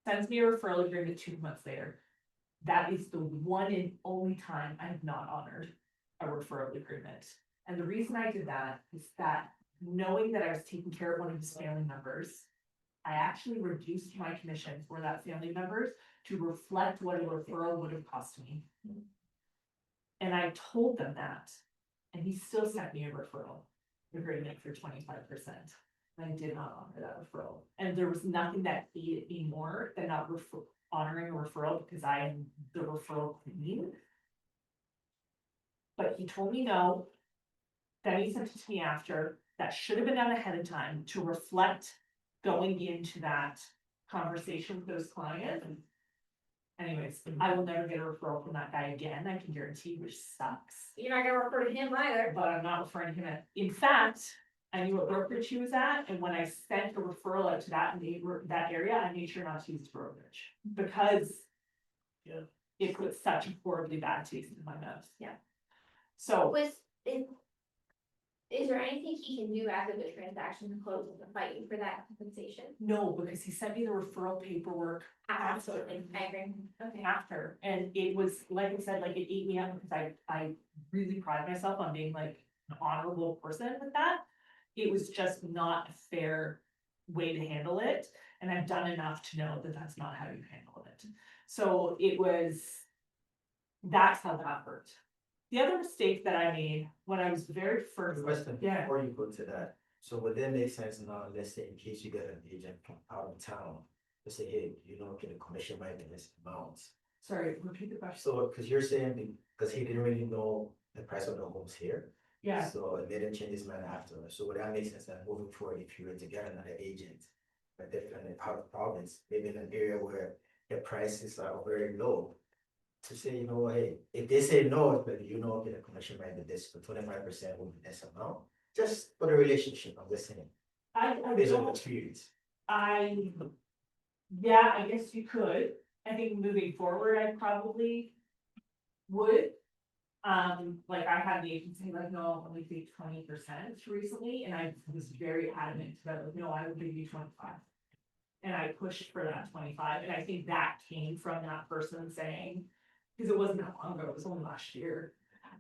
Sends me a referral agreement 2 months later. That is the one and only time I have not honored a referral agreement. And the reason I did that is that knowing that I was taking care of one of his family members, I actually reduced my commission for that family members to reflect what a referral would have cost me. And I told them that, and he still sent me a referral agreement for 25%. And I did not honor that referral. And there was nothing that ate me more than not honoring a referral, because I am the referral queen. But he told me no. Then he sent it to me after, that should have been done ahead of time to reflect going into that conversation with those clients. Anyways, I will never get a referral from that guy again, I can guarantee, which sucks. You're not gonna refer to him either. But I'm not referring to him at, in fact, I knew what brokerage he was at, and when I sent a referral out to that that area, I made sure not to use brokerage. Because Yeah. it put such a horribly bad taste in my mouth. Yeah. So, Was, is is there anything he can do after the transaction closes to fight you for that compensation? No, because he sent me the referral paperwork Absolutely, I agree. Okay. after, and it was, like I said, like it ate me up because I really pride myself on being like an honorable person with that. It was just not a fair way to handle it, and I've done enough to know that that's not how you handle it. So it was, that's how that hurt. The other mistake that I made when I was very first, Question, yeah, before you go to that, so would that make sense now, let's say in case you get an agent from out of town, to say, hey, you know, okay, the commission might be this amount. sorry, repeat the question. So, cause you're saying, because he didn't really know the price of the homes here. Yeah, So it made him change his mind after, so would that make sense that moving forward, if you were to get another agent, a different part of the province, maybe in an area where the prices are very low. To say, you know, hey, if they say no, but you know, okay, the commission might be this, but 25% will be this amount, just for the relationship, I'm listening, I based on don't, experience. yeah, I guess you could. I think moving forward, I probably would. Like I had the agency like, no, I'll only take 20% recently, and I was very adamant about, like, no, I will give you 25. And I pushed for that 25, and I think that came from that person saying, because it wasn't that long ago, it was only last year.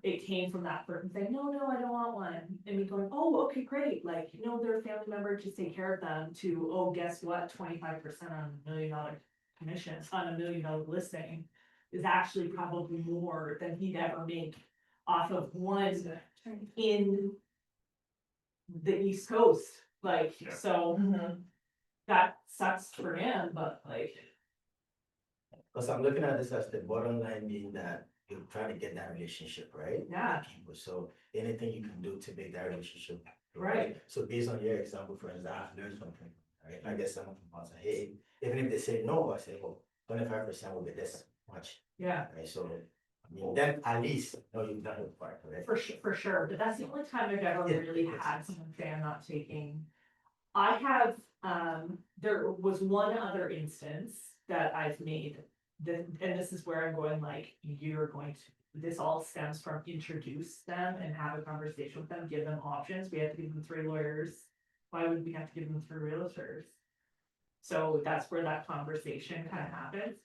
It came from that person saying, no, I don't want one, and me going, oh, okay, great, like, you know, they're a family member, just take care of them, to, oh, guess what, 25% on $1 million commission, on $1 million listing. Is actually probably more than he'd ever make off of one in the East Coast, like, Yeah. so that sucks for him, but like. Cause I'm looking at this as the bottom line being that you're trying to get that relationship, right? with Yeah. People, so anything you can do to make that relationship. Right. So based on your example, for instance, I've learned something, right? I guess someone can say, hey, even if they say no, I say, well, 25% will be this much, Yeah, right? So, I mean, then at least, you know, you've done your part, right? for sure, but that's the only time I've ever Yeah, really yes. had someone say I'm not taking. I have, there was one other instance that I've made, and this is where I'm going, like, you're going to, this all stems from introduce them and have a conversation with them, give them options, we have to give them 3 lawyers. Why would we have to give them 3 realtors? So that's where that conversation kind of happens.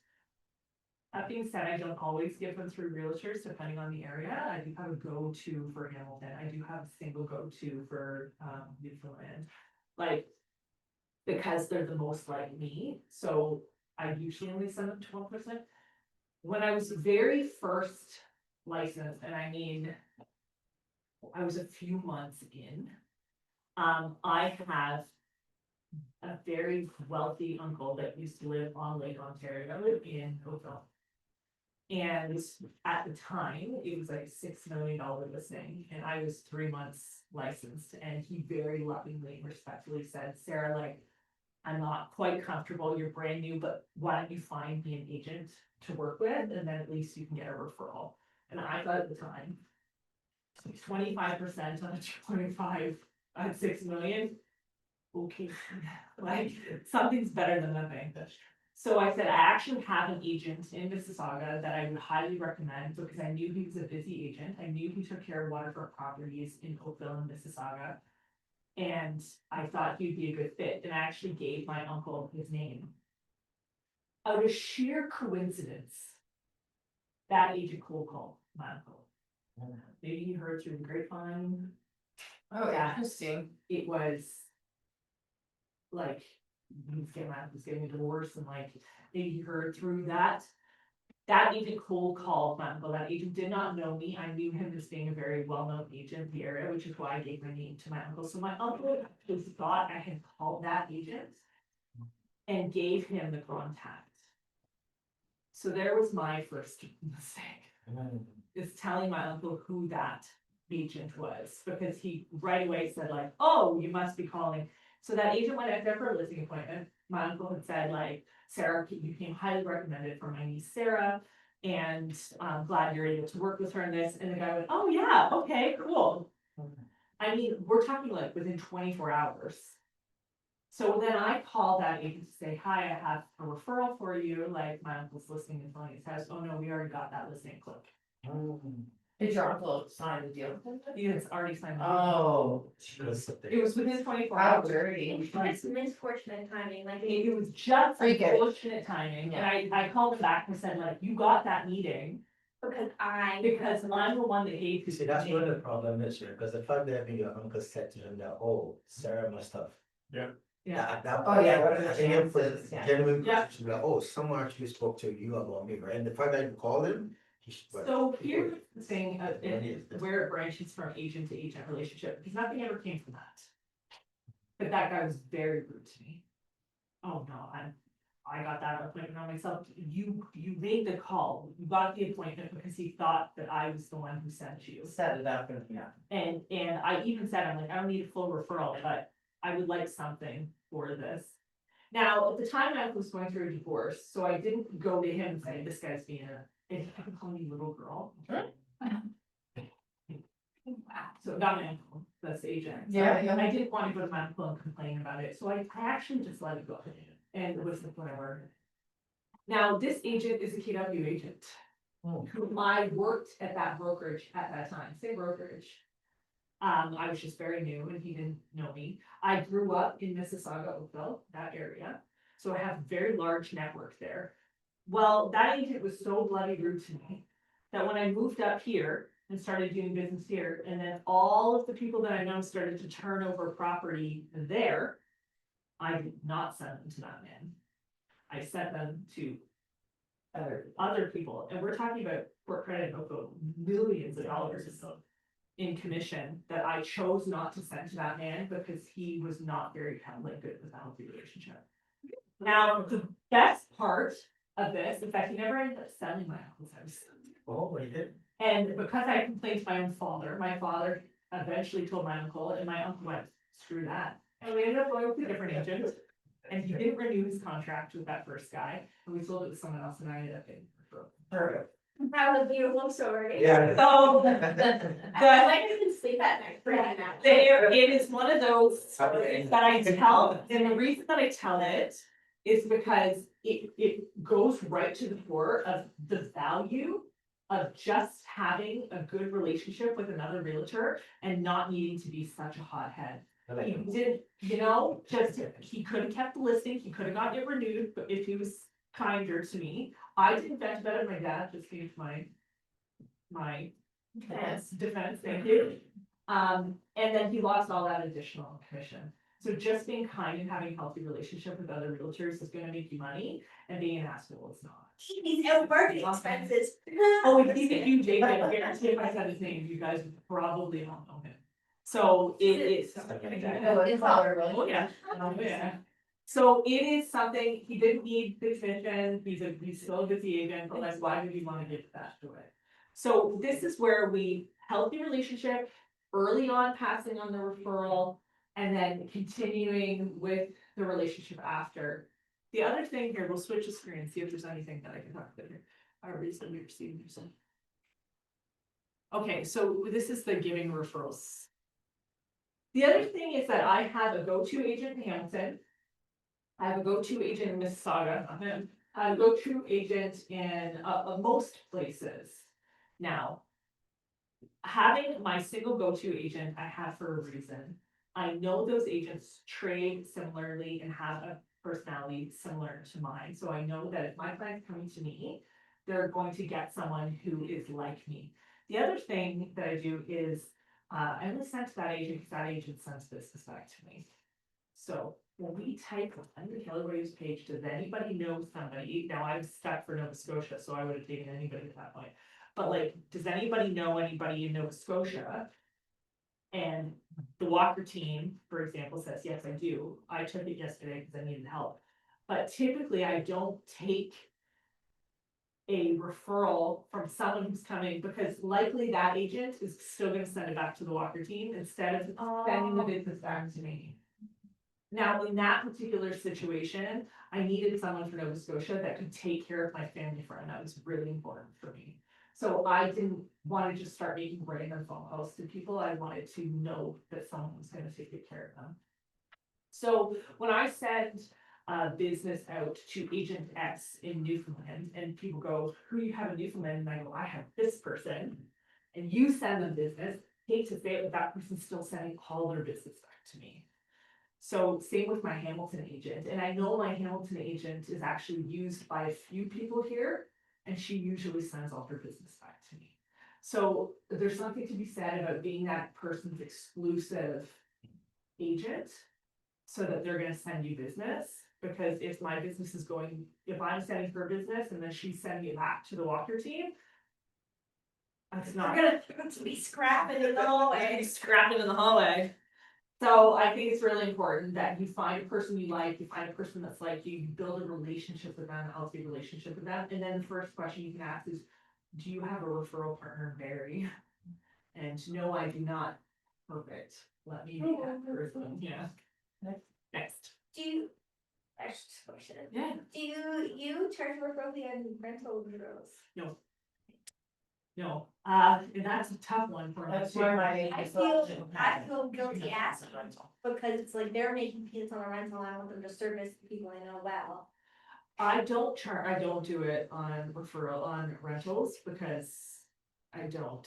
That being said, I don't always give them 3 realtors depending on the area. I do have a go-to for Hamilton. I do have a single go-to for Newfoundland. Like, because they're the most like me, so I usually only send them 12%. When I was very first licensed, and I mean, I was a few months in, I have a very wealthy uncle that used to live on Lake Ontario in Oakville. And at the time, it was like $6 million listing, and I was 3 months licensed, and he very lovingly and respectfully said, Sarah, like, I'm not quite comfortable, you're brand new, but why don't you find me an agent to work with, and then at least you can get a referral. And I thought at the time, 25% on a 25 at 6 million. Okay, like, something's better than nothing. So I said, I actually have an agent in Mississauga that I would highly recommend, because I knew he was a busy agent. I knew he took care of waterfront properties in Oakville and Mississauga. And I thought he'd be a good fit, and I actually gave my uncle his name. Out of sheer coincidence, that agent cold called my uncle. Maybe he heard through the grapevine. Oh, Yeah. interesting. It was like, he's getting a divorce, and like, maybe he heard through that. That agent cold called my uncle. That agent did not know me. I knew him as being a very well-known agent in the area, which is why I gave my name to my uncle. So my uncle just thought I had called that agent and gave him the contact. So there was my first mistake, is telling my uncle who that agent was, because he right away said like, oh, you must be calling. So that agent went out there for a listing appointment. My uncle had said like, Sarah, you came highly recommended for my niece Sarah, and I'm glad you're able to work with her in this. And the guy went, oh yeah, okay, cool. I mean, we're talking like within 24 hours. So then I called that agent to say, hi, I have a referral for you, like my uncle's listing in selling his house. Oh no, we already got that listing, click. Did your uncle sign the deal? It's already signed. Oh. It was within 24 How hours. dirty. It's misfortunate timing, like, It was just Freak it. unfortunate timing, and I called him back and said, like, you got that meeting, because because I'm the one that gave you. See, that's where the problem is, right? Because the fact that your uncle said to him that, oh, Sarah must have. Yeah, Oh, yeah, what are the I think it was chances? Yeah. genuine, Yeah. to be like, oh, someone actually spoke to you about me, right? And the fact that you called him, he should. but- so here's the thing, When is this? where it branches from agent to agent relationship, because nothing ever came from that. But that guy was very rude to me. Oh, no, I got that appointment on myself, you made the call, you got the appointment because he thought that I was the one who sent you. Set it up and, yeah. And I even said, I'm like, I don't need a full referral, but I would like something for this. Now, at the time, I was going through a divorce, so I didn't go to him and say, this guy's being and he could call me little girl. So not my uncle, that's the agent. So Yeah, yeah. I didn't want to go to my uncle and complain about it, so I actually just let it go. And it was like, whatever. Now, this agent is a KW agent. Hmm. Whom I worked at that brokerage at that time, same brokerage. I was just very new and he didn't know me. I grew up in Mississauga, Oakville, that area, so I have a very large network there. Well, that agent was so bloody rude to me that when I moved up here and started doing business here, and then all of the people that I know started to turn over property there, I did not send them to that man. I sent them to other people, and we're talking about Port Credit and Oakville, millions of dollars in commission that I chose not to send to that man because he was not very good with a healthy relationship. Now, the best part of this is that he never ended up selling my uncle's house. Oh, he did. And because I complained to my father eventually told my uncle, and my uncle went, screw that. And we ended up going with a different agent. And he didn't renew his contract with that first guy, and we sold it to someone else, and I ended up getting referral. that was a beautiful story. Yeah. So, I like I can sleep at night for that. there, it is one of those Okay. that I tell, and the reason that I tell it is because it goes right to the core of the value of just having a good relationship with another realtor and not needing to be such a hothead. He did, he could have kept the listing, he could have gotten it renewed, but if he was kinder to me, I did bet better than my dad, just gave my defense, thank you. And then he lost all that additional commission. So just being kind and having a healthy relationship with other realtors is gonna make you money, and being an asshole is not. He's out marketing expenses. Oh, if he's a huge agent, I guarantee if I said his name, you guys would probably all know him. So it is. Oh, yeah. Oh, yeah. So it is something, he didn't need the commission, he's still a busy agent, but like, why would you wanna give that to it? So this is where we, healthy relationship, early on passing on the referral, and then continuing with the relationship after. The other thing here, we'll switch the screen, see if there's anything that I can talk about here. I recently received some. Okay, so this is the giving referrals. The other thing is that I have a go-to agent in Hamilton. I have a go-to agent in Mississauga, I have a go-to agent in most places. Now, having my single go-to agent, I have for a reason. I know those agents trade similarly and have a personality similar to mine, so I know that if my client's coming to me, they're going to get someone who is like me. The other thing that I do is, I only send to that agent because that agent sends business back to me. So when we type on the Kelly Williams page, does anybody know somebody? Now I'm stuck for Nova Scotia, so I would have taken anybody at that point. But like, does anybody know anybody in Nova Scotia? And the Walker team, for example, says, yes, I do. I took it yesterday because I needed help. But typically I don't take a referral from someone who's coming because likely that agent is still gonna send it back to the Walker team instead of sending the business back to me. Now, in that particular situation, I needed someone from Nova Scotia that could take care of my family friend. That was really important for me. So I didn't want to just start making random phone calls to people. I wanted to know that someone was going to take good care of them. So when I send business out to Agent X in Newfoundland and people go, who you have in Newfoundland? And I go, I have this person. and you send them business, hate to say it, but that person's still sending all their business back to me. So same with my Hamilton agent, and I know my Hamilton agent is actually used by a few people here, and she usually sends all her business back to me. So there's something to be said about being that person's exclusive agent, so that they're gonna send you business. Because if my business is going, if I'm sending her business and then she's sending it back to the Walker team, that's not. We're gonna be scrapping in the hallway. Scrapping in the hallway. So I think it's really important that you find a person you like, you find a person that's like you, you build a relationship with them, a healthy relationship with them, and then the first question you can ask is, do you have a referral partner, Barry? And no, I do not. Perfect, let me be that person, yeah. Next. Do you, that's just a question. Yeah. Do you charge referral fee on rental girls? No, and that's a tough one for me. That's too. where my. I feel guilty asking because it's like they're making peanuts on the rental, I want them to service the people I know well. I don't do it on referral on rentals because I don't.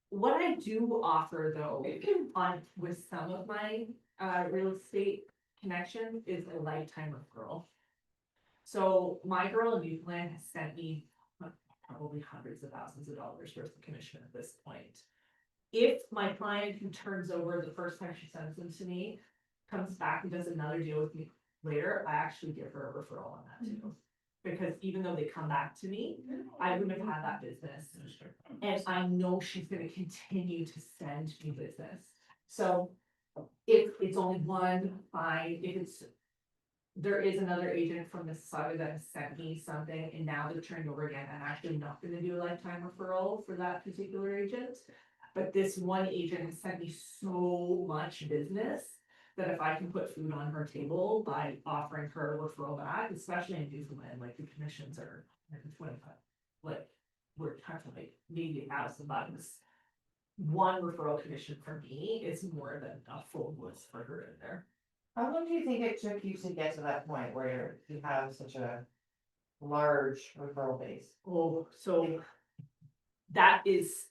What I do offer though, on with some of my real estate connections is a lifetime referral. So my girl in Newfoundland has sent me probably hundreds of thousands of dollars worth of commission at this point. If my client who turns over the first time she sends them to me, comes back and does another deal with me later, I actually give her a referral on that too. Because even though they come back to me, I wouldn't have had that business. And I know she's gonna continue to send me business. So if it's only one, fine, if it's. There is another agent from Mississauga that has sent me something and now they're turning over again. I'm actually not gonna do a lifetime referral for that particular agent. But this one agent has sent me so much business that if I can put food on her table by offering her a referral back, especially in Newfoundland, like the commissions are like 25, like we're talking like maybe $1,000. One referral commission for me is more than a full list for her in there. How long do you think it took you to get to that point where you have such a large referral base? Oh, so that is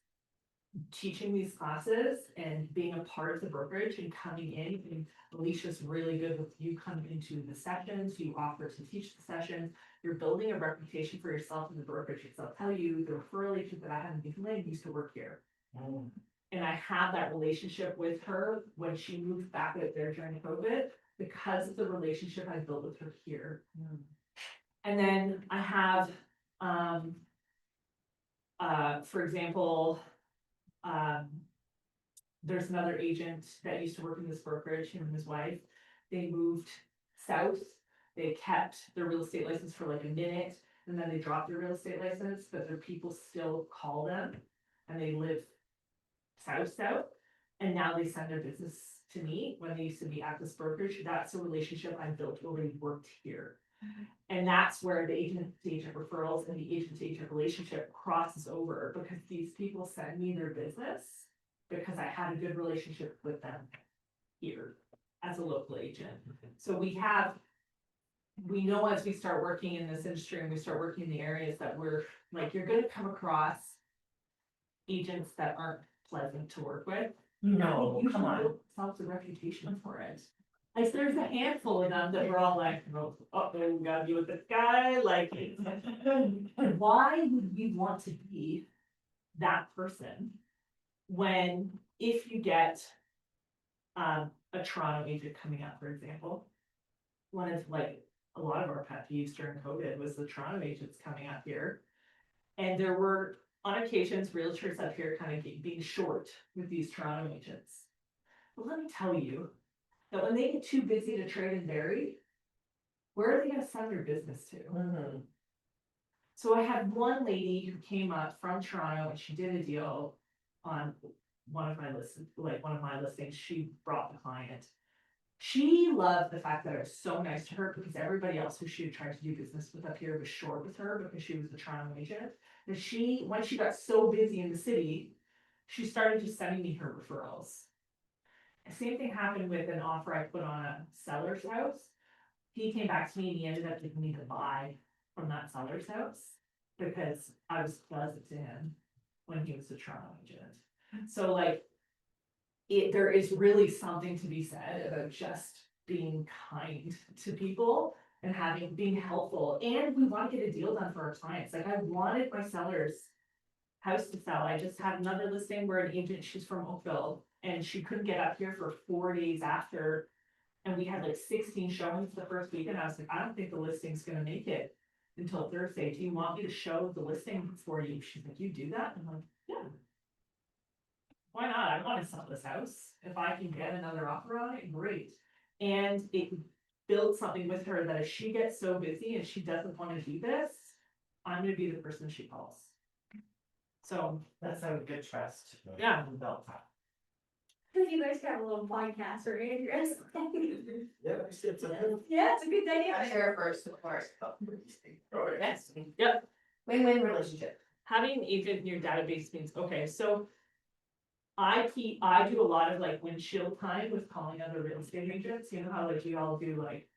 teaching these classes and being a part of the brokerage and coming in. And Alicia's really good with you coming into the sessions, you offer to teach the sessions, you're building a reputation for yourself in the brokerage. Because I'll tell you, the referral agent that I had in Newfoundland used to work here. And I have that relationship with her when she moved back out there during COVID because of the relationship I built with her here. And then I have, for example, there's another agent that used to work in this brokerage, him and his wife. They moved south. They kept their real estate license for like a minute and then they dropped their real estate license, but their people still call them and they live south, and now they send their business to me when they used to be at this brokerage. That's a relationship I built when we worked here. And that's where the agent to agent referrals and the agent to agent relationship crosses over because these people send me their business because I had a good relationship with them here as a local agent. So we know as we start working in this industry and we start working in the areas that we're like, you're gonna come across agents that aren't pleasant to work with. No, You come on. build yourself a reputation for it. Like there's a handful of them that we're all like, oh, we gotta be with this guy, like. Why would we want to be that person? When, if you get. A Toronto agent coming up, for example. One of like, a lot of our pet peeves during COVID was the Toronto agents coming up here. And there were on occasions, realtors up here kind of being short with these Toronto agents. But let me tell you, that when they get too busy to trade in Barrie, where are they gonna send their business to? So I had one lady who came up from Toronto and she did a deal on one of my listings, she brought the client. She loved the fact that I was so nice to her because everybody else who she had tried to do business with up here was short with her because she was the Toronto agent. And when she got so busy in the city, she started just sending me her referrals. The same thing happened with an offer I put on a seller's house. He came back to me and he ended up giving me the buy from that seller's house because I was pleasant to him. when he was a Toronto agent. So like, there is really something to be said about just being kind to people and being helpful, and we want to get a deal done for our clients, like I wanted my seller's house to sell. I just had another listing where an agent, she's from Oakville, and she couldn't get up here for 4 days after. And we had like 16 showings the first week, and I was like, I don't think the listing's gonna make it until Thursday. Do you want me to show the listing for you? She's like, you do that? I'm like, yeah. Why not? I wanna sell this house. If I can get another offer on it, great. And it built something with her that if she gets so busy and she doesn't wanna do this, I'm gonna be the person she calls. So, That's a good trust. yeah. Built up. Cause you guys have a little podcast or interest. Yeah, it's a good. Yeah, it's a good I'm idea. here for support. Yes. Yep. Win-win relationship. Having an agent in your database means, okay, so. I do a lot of like windshield time with calling other real estate agents, you know how like we all do like.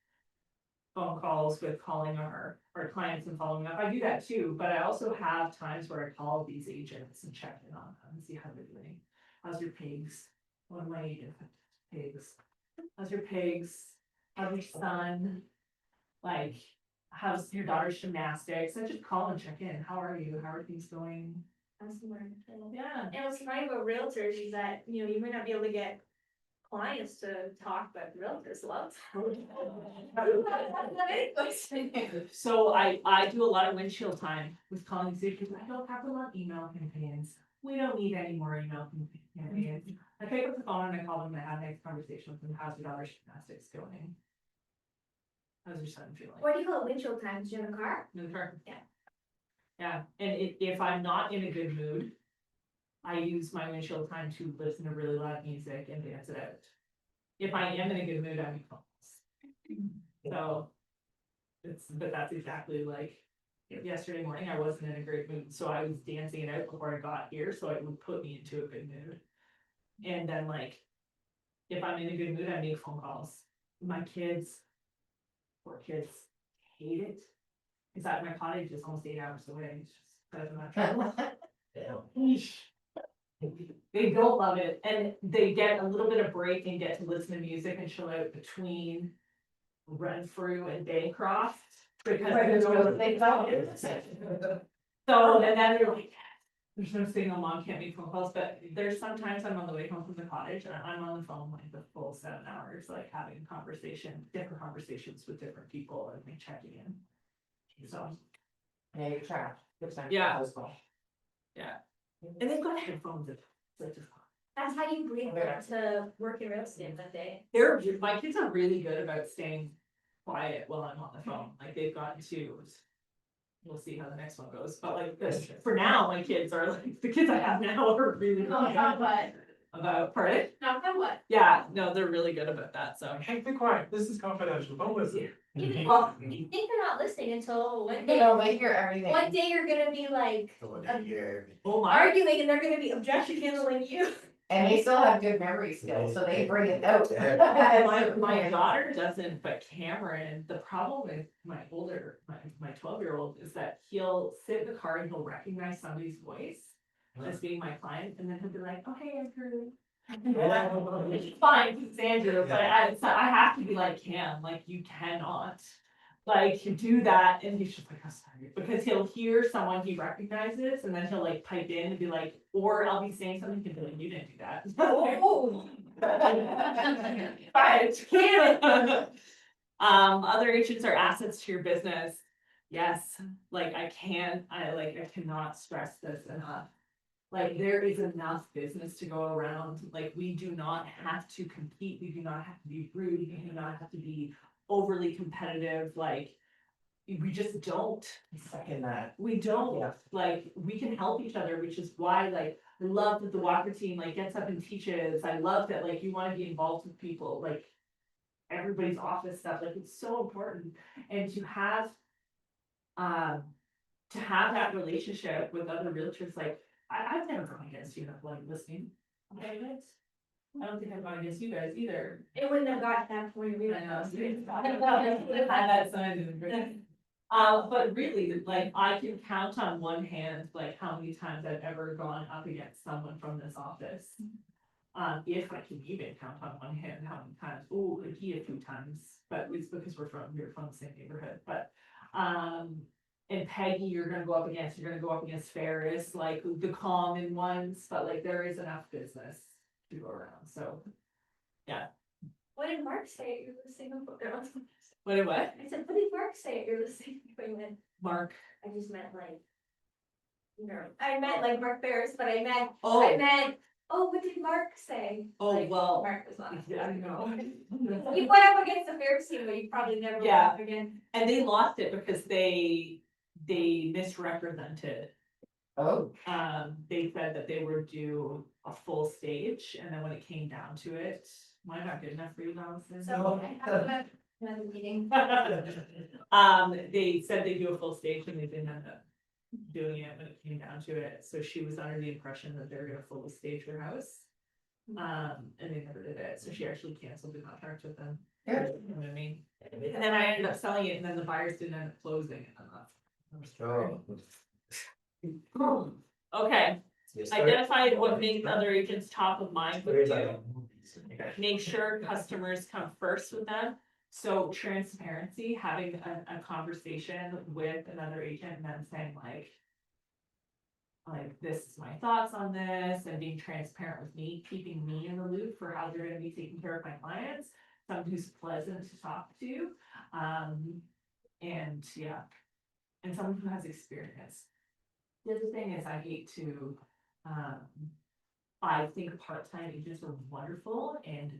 Phone calls with calling our clients and following up, I do that too, but I also have times where I call these agents and check in on them and see how they're doing. How's your pigs? One of my agent pigs. How's your pigs? How's your son? Like, how's your daughter's gymnastics? I just call and check in. How are you? How are things going? That's wonderful. Yeah. And what's funny about realtors is that, you know, you may not be able to get clients to talk, but realtors love. So I do a lot of windshield time with calling these agents. I don't have them on email campaigns. We don't need any more email campaigns. I pick up the phone and I call them and I have a nice conversation with them. How's your daughter's gymnastics going? How's your son feeling? What do you call it, windshield time? Do you have a car? In the car? Yeah. Yeah, and if I'm not in a good mood, I use my windshield time to listen to really loud music and dance it out. If I am in a good mood, I make calls. So. But that's exactly like, yesterday morning, I wasn't in a great mood, so I was dancing it out before I got here, so it would put me into a good mood. And then like, if I'm in a good mood, I make phone calls. My kids, poor kids, hate it. In fact, my cottage is almost 8 hours away, it's just doesn't matter. They don't love it, and they get a little bit of break and get to listen to music and chill out between Renfrew and Bancroft. Because there's no So, and then they're like, there's no signal, mom can't make phone calls, but there's sometimes I'm on the way home from the cottage and I'm on the phone like the full 7 hours, like having different conversations with different people and like checking in. So, Yeah, you're trapped. Good time. Yeah. and they've got headphones. It's like just. That's how you bring them to work in real estate that day. My kids are really good about staying quiet while I'm on the phone, like they've gotten to. We'll see how the next one goes, but like this, for now, my kids are like, the kids I have now are really good about, pardon? Not that what? Yeah, no, they're really good about that, so. Hey, be quiet, this is confidential, don't listen. You think they're not listening until one You day, know, they hear everything. one day you're gonna be like Oh my, arguing and they're gonna be objection handling you. And they still have good memory skills, so they bring it out. my daughter doesn't, but Cameron, the problem with my 12-year-old is that he'll sit in the car and he'll recognize somebody's voice as being my client, and then he'll be like, oh, hey, Andrew. It's fine, it's Andrew, but I have to be like Cam, like you cannot like do that, and he's just like, I'm sorry, because he'll hear someone he recognizes, and then he'll like pipe in and be like, or I'll be saying something, he'll be like, you didn't do that. But other agents are assets to your business. Yes, like I cannot stress this enough. Like there is enough business to go around, like we do not have to compete, we do not have to be rude, we do not have to be overly competitive, like. We just don't. Second that. We don't, Yeah. like, we can help each other, which is why, like, I love that the Walker team, like, gets up and teaches, I love that, like, you wanna be involved with people, like. Everybody's office stuff, like, it's so important, and to have. To have that relationship with other realtors, like, I've never gone against you, like, listening. Okay, guys? I don't think I've gone against you guys either. It wouldn't have got to that point. I know. I had that sign. But really, like, I can count on one hand, like, how many times I've ever gone up against someone from this office. If I can even count on one hand how many times, oh, a few times, but it's because we're from the same neighborhood, but, and Peggy, you're gonna go up against Ferris, like, the common ones, but like, there is enough business to go around, so. What did Mark say at your listing appointment? What, I said, what did Mark say at your listing appointment? Mark? I just meant like. No, I meant like Mark Ferris, but I meant, oh, what did Mark say? Oh, Like, well, Mark was on. yeah, I know. You went up against the Ferris team, but you probably never went Yeah. up again. And they lost it because they misrepresented. Oh. They said that they were due a full stage, and then when it came down to it, why not good enough for you, Allison? So I have another meeting. They said they do a full stage and they didn't end up doing it when it came down to it, so she was under the impression that they're gonna fully stage her house. And they never did it, so she actually canceled the contract with them. Yeah. You know what I mean? And then I ended up selling it, and then the buyers didn't end up closing it. Oh. Okay, Yes, identify what makes other agents top of mind with stories are you. like movies. Make sure customers come first with them. So transparency, having a conversation with another agent and then saying like, this is my thoughts on this, and being transparent with me, keeping me in the loop for how they're gonna be taking care of my clients. Someone who's pleasant to talk to, and yeah, and someone who has experience. The other thing is I hate to, I think part-time agents are wonderful and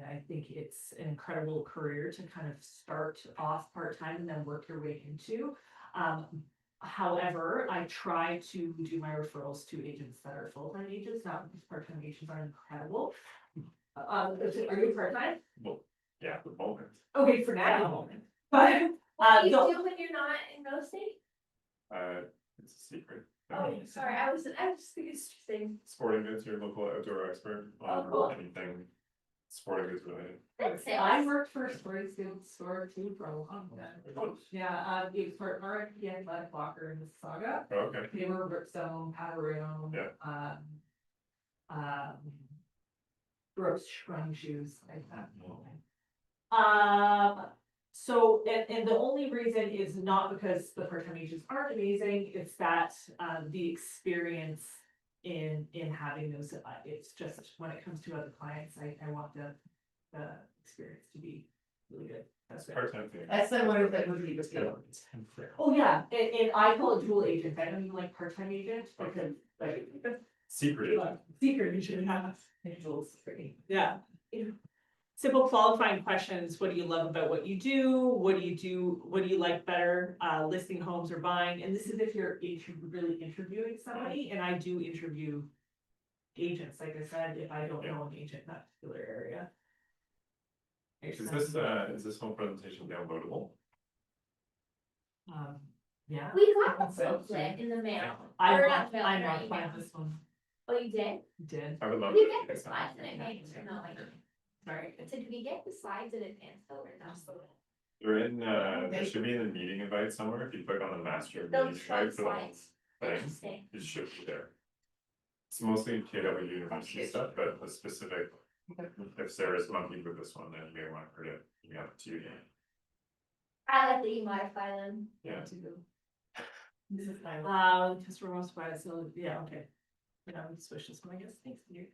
I think it's an incredible career to kind of start off part-time and then work your way into. However, I try to do my referrals to agents that are full-time agents, not because part-time agents are incredible. Are you part-time? Well, yeah, at the moment. Okay, for now, but, What do you no, do when you're not in real estate? It's a secret. Oh, sorry, I was just thinking it's interesting. Sporting goods, your local outdoor expert Oh, cool. on anything sporting goods related. That's I sales. worked for a sporting goods store too for a long time. Yeah, it was for RFP Athletic Locker in Mississauga. Oh, okay. They were Brookstone, Patarone. Yeah. Brooks running shoes like that. So, and the only reason is not because the part-time agents aren't amazing, it's that, the experience in having those, it's just when it comes to other clients, I want the experience to be really good. That's it. Part-time thing. That's the one that would be the Yeah. skill. Oh, yeah, and I call it dual agent, I don't even like part-time agent, because like. Secret. Secret, you should have. Yeah. Simple qualifying questions, what do you love about what you do? What do you like better, listing homes or buying? And this is if you're really interviewing somebody, and I do interview agents, like I said, if I don't know an agent in that particular area. Is this home presentation downloadable? Yeah. We got the So, booklet in the mail. I Or not mail, I in our email. modified this one, Oh, you did? did, I would love. We to get the see slides in something. advance or not? sorry. So did we get the slides in advance though or not? They're in, there should be in the meeting invite somewhere, if you click on the master Those meeting invite for the slides. thing, Interesting. it should be there. It's mostly KW University stuff, but the specific, if Sarah's monkeyed with this one, then you may want her to, you have to, I like that you modify them. yeah. This is my, customer most buy, so, yeah, okay. You know, switch this one, I guess, thanks, you.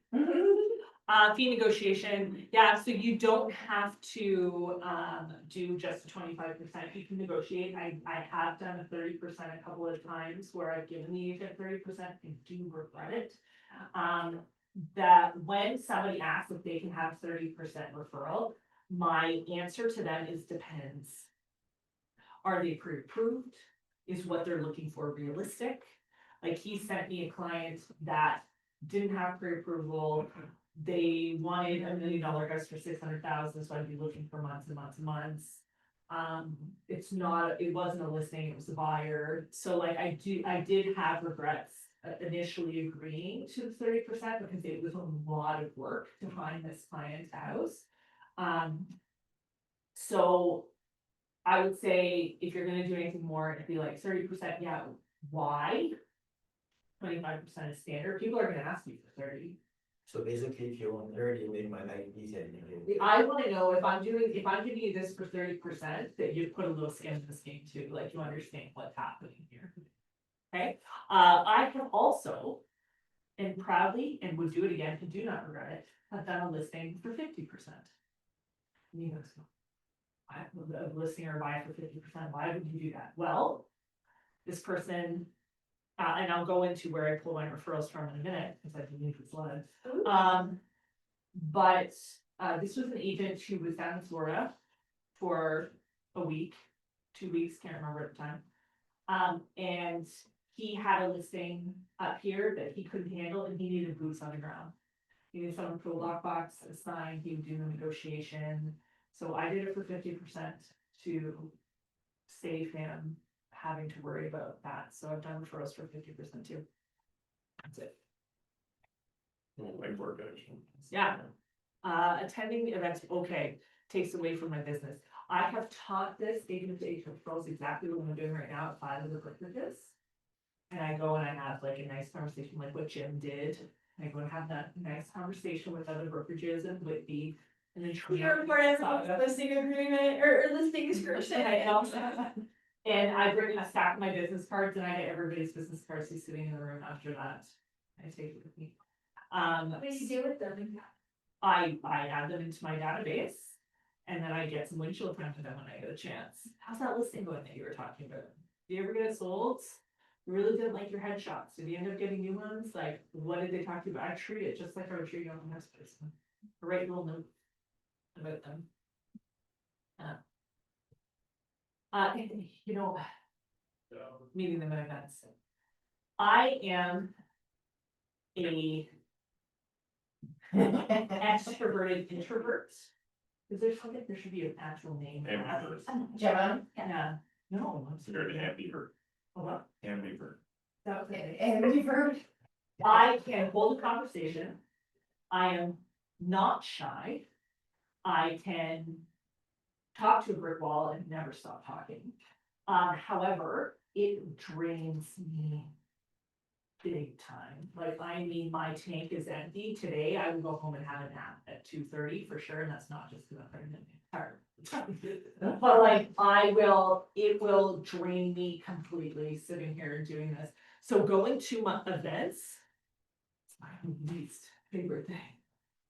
Fee negotiation, yeah, so you don't have to, do just 25%, you can negotiate, I have done a 30% a couple of times where I've given the agent 30% and do regret it. That when somebody asks if they can have 30% referral, my answer to them is depends. Are they pre-approved? Is what they're looking for realistic? Like he sent me a client that didn't have pre-approval. They wanted $1 million house for 600,000, so I'd be looking for months and months and months. It wasn't a listing, it was a buyer. So like I did have regrets initially agreeing to the 30% because it was a lot of work to find this client's house. So I would say if you're gonna do anything more, it'd be like 30%, yeah, why? 25% is standard, people are gonna ask you for 30. So basically, if you want 30, make my life easier. I wanna know if I'm giving you this for 30%, that you put a little skin in this game too, like you understand what's happening here. Okay, I have also, and proudly, and would do it again, and do not regret it, have done a listing for 50%. You know, so, a listing or buy for 50%, why would you do that? Well, this person, and I'll go into where I pull my referrals from in a minute, because I believe it's led. But this was an agent who was down in Florida for a week, 2 weeks, can't remember at the time. And he had a listing up here that he couldn't handle, and he needed boots on the ground. He needed someone to put a lockbox, a sign, he would do the negotiation. So I did it for 50% to save him having to worry about that. So I've done referrals for 50% too. That's it. Like work actually. Yeah. Attending events, okay, takes away from my business. I have taught this agent to agent referrals exactly what I'm doing right now at 5 of the brokerages. And I go and I have like a nice conversation like what Jim did. I go and have that nice conversation with other brokerages and Whitby. And then. Here for everyone's listing agreement or listing description. I know. And I bring a stack of my business cards and I get everybody's business cards who's sitting in the room after that. I take it with me. What do you do with them? I add them into my database. And then I get some windshield time to them when I get a chance. How's that listing going that you were talking about? Do you ever get it sold? You really didn't like your headshots. Did you end up getting new ones? Like, what did they talk to you about? I treat it just like I would treat you on the next person. Write a little note about them. You know, meeting them at events. I am a extroverted introvert. Is there something, there should be an actual name. for that. Ambivert. Gemma? Yeah, no. I'm You're sorry. an ambivert. Hold on. Ambivert. That was it. And you've heard. I can hold a conversation. I am not shy. I can talk to a brick wall and never stop talking. However, it drains me big time. Like, I mean, my tank is empty. Today, I will go home and have a nap at 2:30 for sure, and that's not just because I'm tired. But like, it will drain me completely sitting here and doing this. So going to my events, it's my least favorite thing.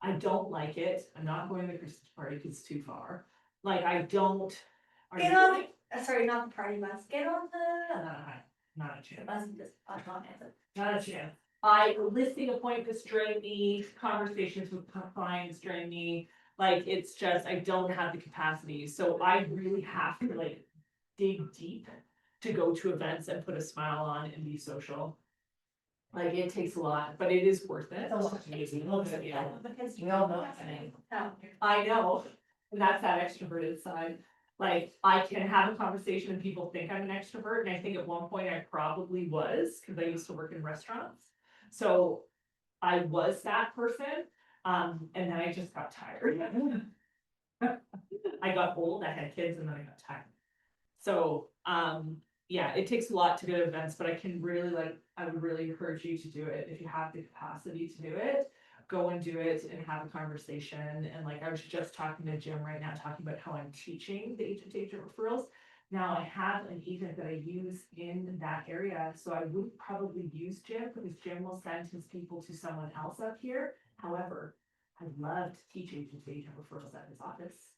I don't like it. I'm not going to the Christmas party because it's too far. Like, I don't. Are Get you- on, sorry, not the party bus, get on the Not a chance. bus, just, on it. Not a chance. Listing appointments drain me, conversations with clients drain me, like, it's just, I don't have the capacity, so I really have to like dig deep to go to events and put a smile on and be social. Like, it takes a lot, but it is worth it. Yeah. Because We all know it's an name. No. I know, and that's that extroverted side. Like, I can have a conversation and people think I'm an extrovert, and I think at one point I probably was, because I used to work in restaurants. So I was that person, and then I just got tired. I got old, I had kids, and then I got tired. So, yeah, it takes a lot to go to events, but I can really I would really encourage you to do it if you have the capacity to do it. Go and do it and have a conversation. And like, I was just talking to Jim right now, talking about how I'm teaching the agent-to-agent referrals. Now I have an agent that I use in that area, so I wouldn't probably use Jim because Jim will send his people to someone else up here. However, I love to teach agent-to-agent referrals at his office.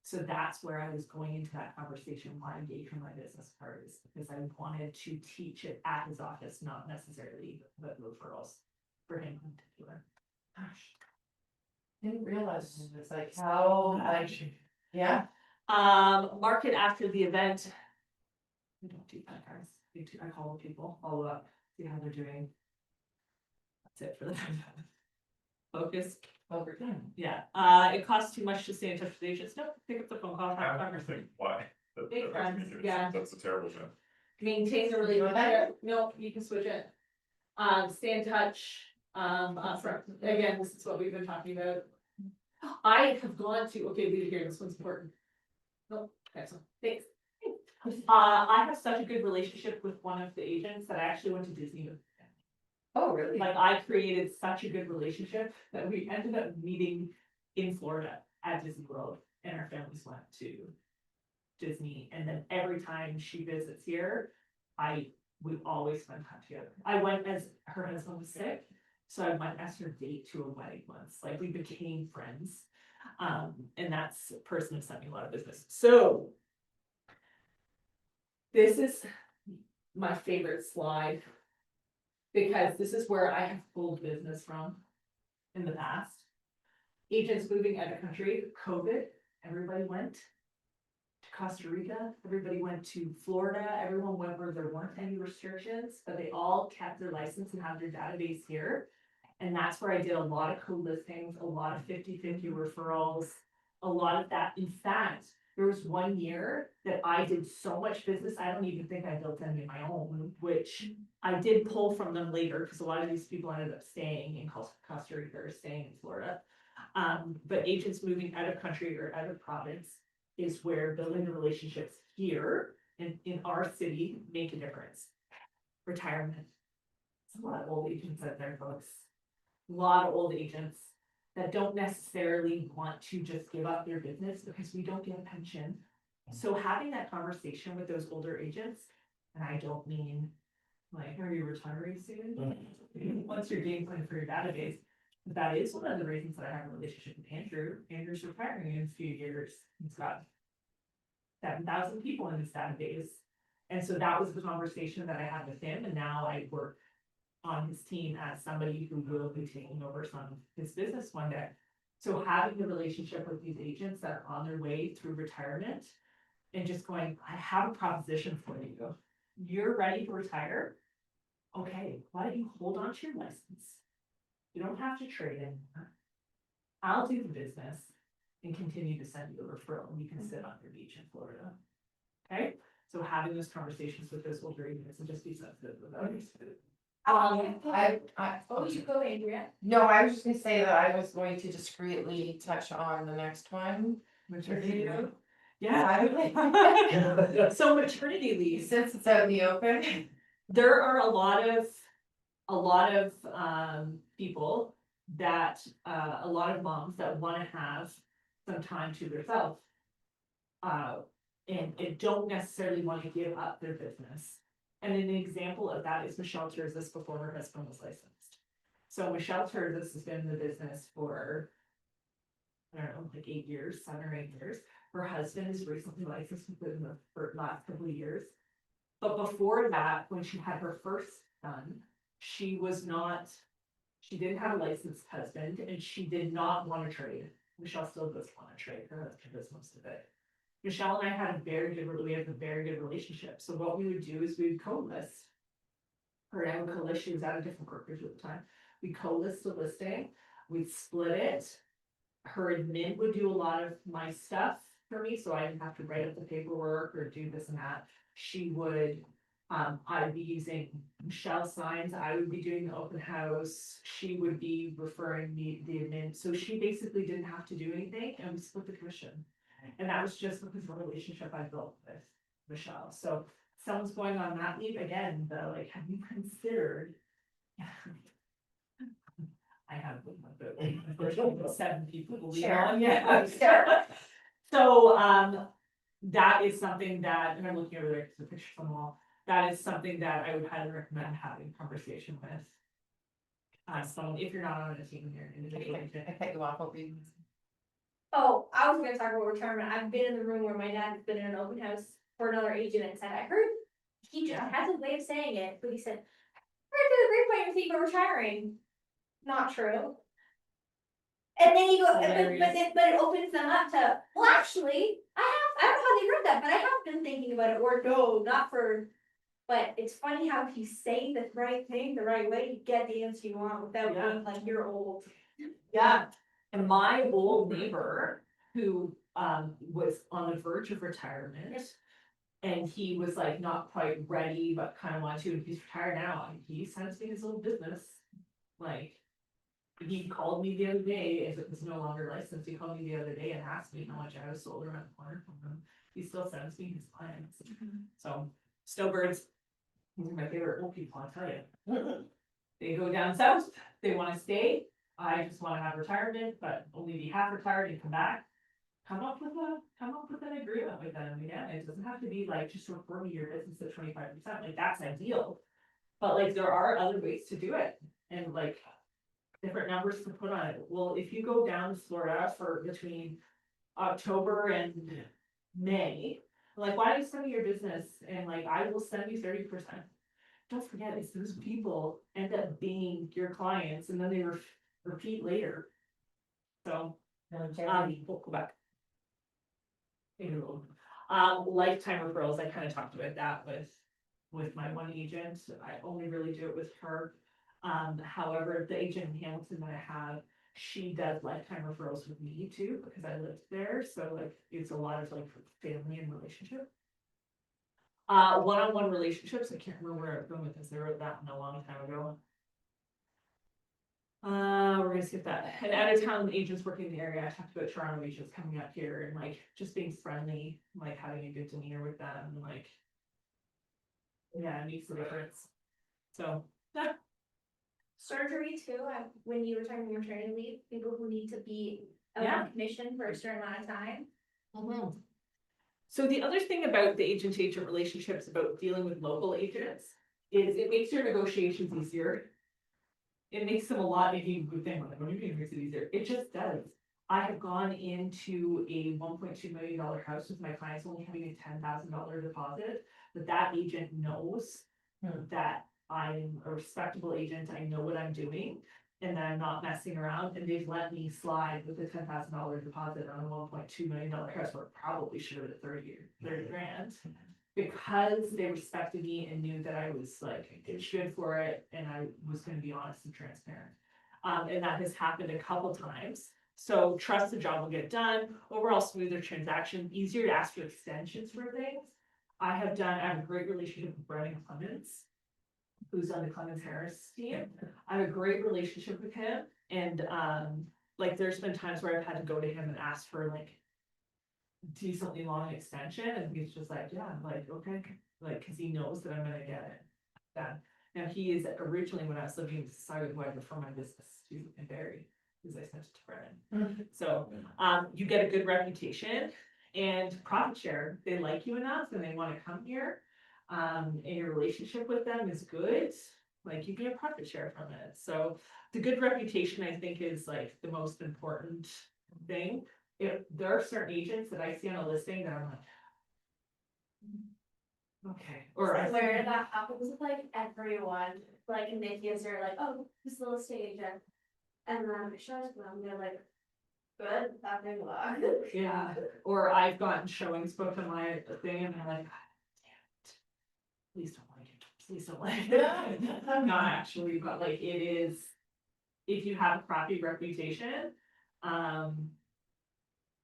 So that's where I was going into that conversation, why I gave him my business cards, because I wanted to teach it at his office, not necessarily the referrals for him in particular. Gosh. Didn't realize it's like how, like, yeah. Market after the event. We don't do that, guys. I call people, follow up, see how they're doing. That's it for the focus. Over time. Yeah, it costs too much to stay in touch with agents. No, pick up the phone call, have a conversation. Why? Big friends, yeah. That's a terrible thing. Maintain the relationship. No, you can switch it. Stay in touch. Again, this is what we've been talking about. I have gone to, okay, leave it here, this one's important. Nope, Excellent, thanks. I have such a good relationship with one of the agents that I actually went to Disney with. Oh, really? Like, I created such a good relationship that we ended up meeting in Florida at Disney World, and our families went to Disney, and then every time she visits here, we always spend time together. I went as her husband was sick, so I went as her date to a wedding once, like, we became friends. And that's a person who sent me a lot of business, so. This is my favorite slide. Because this is where I have pulled business from in the past. Agents moving out of country, COVID, everybody went to Costa Rica, everybody went to Florida, everyone went where there weren't any restrictions, but they all kept their license and have their database here. And that's where I did a lot of co-listings, a lot of 50-50 referrals, a lot of that. In fact, there was 1 year that I did so much business, I don't even think I built any of my own, which I did pull from them later, because a lot of these people ended up staying in Costa Rica or staying in Florida. But agents moving out of country or out of province is where building the relationships here in our city make a difference. Retirement. There's a lot of old agents out there, folks. A lot of old agents that don't necessarily want to just give up their business because we don't get a pension. So having that conversation with those older agents, and I don't mean like, are you retiring soon? What's your game plan for your database? But that is one of the reasons that I have a relationship with Andrew. Andrew's retiring in a few years. He's got 7,000 people in his database. And so that was the conversation that I had with him, and now I work on his team as somebody who will be taking over some of his business one day. So having a relationship with these agents that are on their way through retirement and just going, I have a proposition for you. You're ready to retire. Okay, why don't you hold on to your license? You don't have to trade anymore. I'll do the business and continue to send you a referral, and you can sit on your beach in Florida. Okay, so having those conversations with those older agents and just be sensitive about it. Oh, you go, Andrea. No, I was just gonna say that I was going to discreetly touch on the next one. Maternity Review. leave. Yeah. So maternity leave, Since it's out in the open. there are a lot of people that, a lot of moms that wanna have some time to themselves. And don't necessarily wanna give up their business. And an example of that is Michelle Terzis before her husband was licensed. So Michelle Terzis has been in the business for, I don't know, like 8 years, 7 or 8 years. Her husband is recently licensed within the last couple of years. But before that, when she had her first son, she didn't have a licensed husband, and she did not want to trade. Michelle still doesn't want to trade, her husband does most of it. Michelle and I had we have a very good relationship, so what we would do is we would co-list. Her and I would co-list, she was at a different brokerage at the time, we co-list the listing, we'd split it. Her admin would do a lot of my stuff for me, so I didn't have to write up the paperwork or do this and that. She would, I'd be using Michelle signs, I would be doing the open house, she would be referring me the admin, so she basically didn't have to do anything, and we split the commission. And that was just because of the relationship I built with Michelle, so someone's going on that leave again, the like, have you considered? I have about 7 people to leave Sure. on, yeah. Sure. So, that is something that, and I'm looking over there because the picture's on the wall, that is something that I would highly recommend having a conversation with. Someone, if you're not on a team, you're an individual. I cut you off, Opie. Oh, I was gonna talk about retirement. I've been in the room where my dad has been in an open house for another agent and said, I heard. He just Yeah. has a way of saying it, but he said, I heard through the grapevine you're thinking about retiring. Not true. And then you go, but it opens them up to, well, actually, I don't know how they heard that, but I have been thinking about it, or no, not for. But it's funny how if you say the right thing the right way, you get the answer you want without Yeah. being like you're old. Yeah, and my old neighbor who was on the verge of retirement. And he was like not quite ready, but kind of wanted to, and he's retired now, and he sends me his little business. Like, he called me the other day, if it was no longer licensed, he called me the other day and asked me how much I was sold around the corner from him. he still sends me his clients. So, snowbirds, these are my favorite old people, I'll tell you. They go down south, they wanna stay, I just wanna have retirement, but only be half retired and come back. Come up with an agreement with them, yeah, it doesn't have to be like just refer me your business at 25%, like that's ideal. But like there are other ways to do it, and like different numbers to put on it. Well, if you go down to Florida for between October and May, like why don't you send me your business and like I will send you 30%. Don't forget, it's those people end up being your clients and then they repeat later. So, we'll go back. Lifetime referrals, I kind of talked about that with my one agent. I only really do it with her. However, the agent in Hamilton that I have, she does lifetime referrals with me too, because I lived there, so like, it's a lot of like family and relationship. One-on-one relationships, I can't remember where I was going with this, I wrote that one a long time ago. We're gonna skip that, and out of town agents working in the area, I talked about Toronto agents coming up here and like, just being friendly, like having a good demeanor with them, and like. Yeah, it makes a difference, so, yeah. Surgery too, when you were talking maternity leave, people who need to be out Yeah. on commission for a certain amount of time. So the other thing about the agent-to-agent relationships, about dealing with local agents, is it makes your negotiations easier. It makes them a lot, if you would think, like, what do you mean it makes it easier? It just does. I have gone into a $1.2 million house with my clients only having a $10,000 deposit, but that agent knows that I'm a respectable agent, I know what I'm doing, and that I'm not messing around, and they've let me slide with a $10,000 deposit on a $1.2 million house, where it probably should have been 30 grand. Because they respected me and knew that I was like good for it and I was gonna be honest and transparent. And that has happened a couple times. So trust the job will get done, overall smoother transaction, easier to ask for extensions for things. I have a great relationship with Brennan Clemens, who's on the Clemens Harris team. I have a great relationship with him, and like there's been times where I've had to go to him and ask for like decently long extension, and he's just like, yeah, like, okay, like, cause he knows that I'm gonna get it done. Now, he is originally, when I was living in Mississauga, who I refer my business to in Barrie, because I sent it to Brennan. So, you get a good reputation and profit share, they like you enough and they wanna come here. And your relationship with them is good, like you get a profit share from it. So the good reputation, I think, is like the most important thing. If there are certain agents that I see on a listing that I'm like. Okay, or I. Where that happens with like everyone, like Nikki's are like, oh, this little estate agent. And then it shows them, they're like, good, having luck. Yeah, or I've gotten showings booked on my thing and they're like, "God damn it. Please don't like it, please don't like it." Not actually, but like it is, if you have a crappy reputation,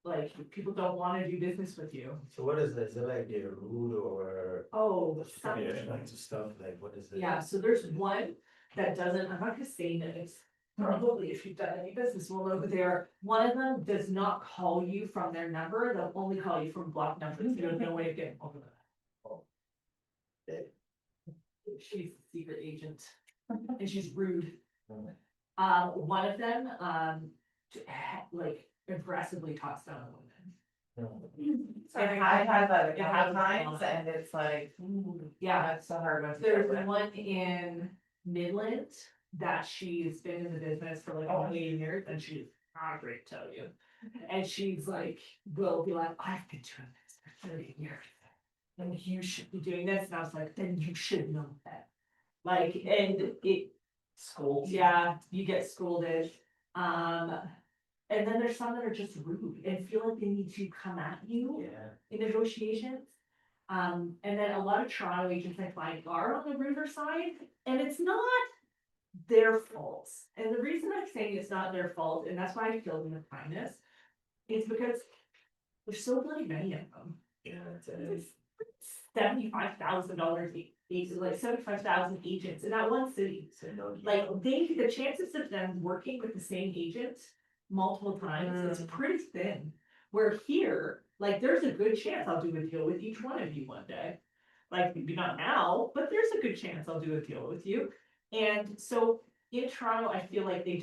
like people don't wanna do business with you. So what is this? Is it like they're rude or? Oh, Yeah, like stuff, like what is it? yeah, so there's one that doesn't, I'm not gonna say names. Probably if you've done any business, we'll know who they are. One of them does not call you from their number, they'll only call you from blocked numbers, you have no way of getting over that. She's a secret agent, and she's rude. One of them, like aggressively talks down on women. Sorry, I've had that a It couple happens a times lot. and it's like, Yeah, that's a hard one to there's deal with. one in Midland that she's been in the business for like 20 years, and she's not great, tell you. And she's like, will be like, I've been doing this for 30 years. And you should be doing this, and I was like, then you should know that. Like, and it, School. yeah, you get scolded. And then there's some that are just rude and feel like they need to come at you Yeah. in negotiations. And then a lot of Toronto agents I find are on the ruder side, and it's not their fault. And the reason I'm saying it's not their fault, and that's why I feel them with kindness, is because there's so bloody many of them. Yeah, It's $75,000 each, like 75,000 agents in that one city. Like the chances of them working with the same agent multiple times is pretty thin. Where here, like, there's a good chance I'll do a deal with each one of you one day. Like, maybe not now, but there's a good chance I'll do a deal with you. And so in Toronto, I feel like they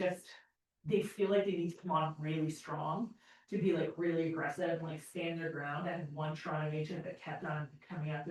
feel like they need to come on really strong to be like really aggressive and like stand their ground. I had one Toronto agent that kept on coming after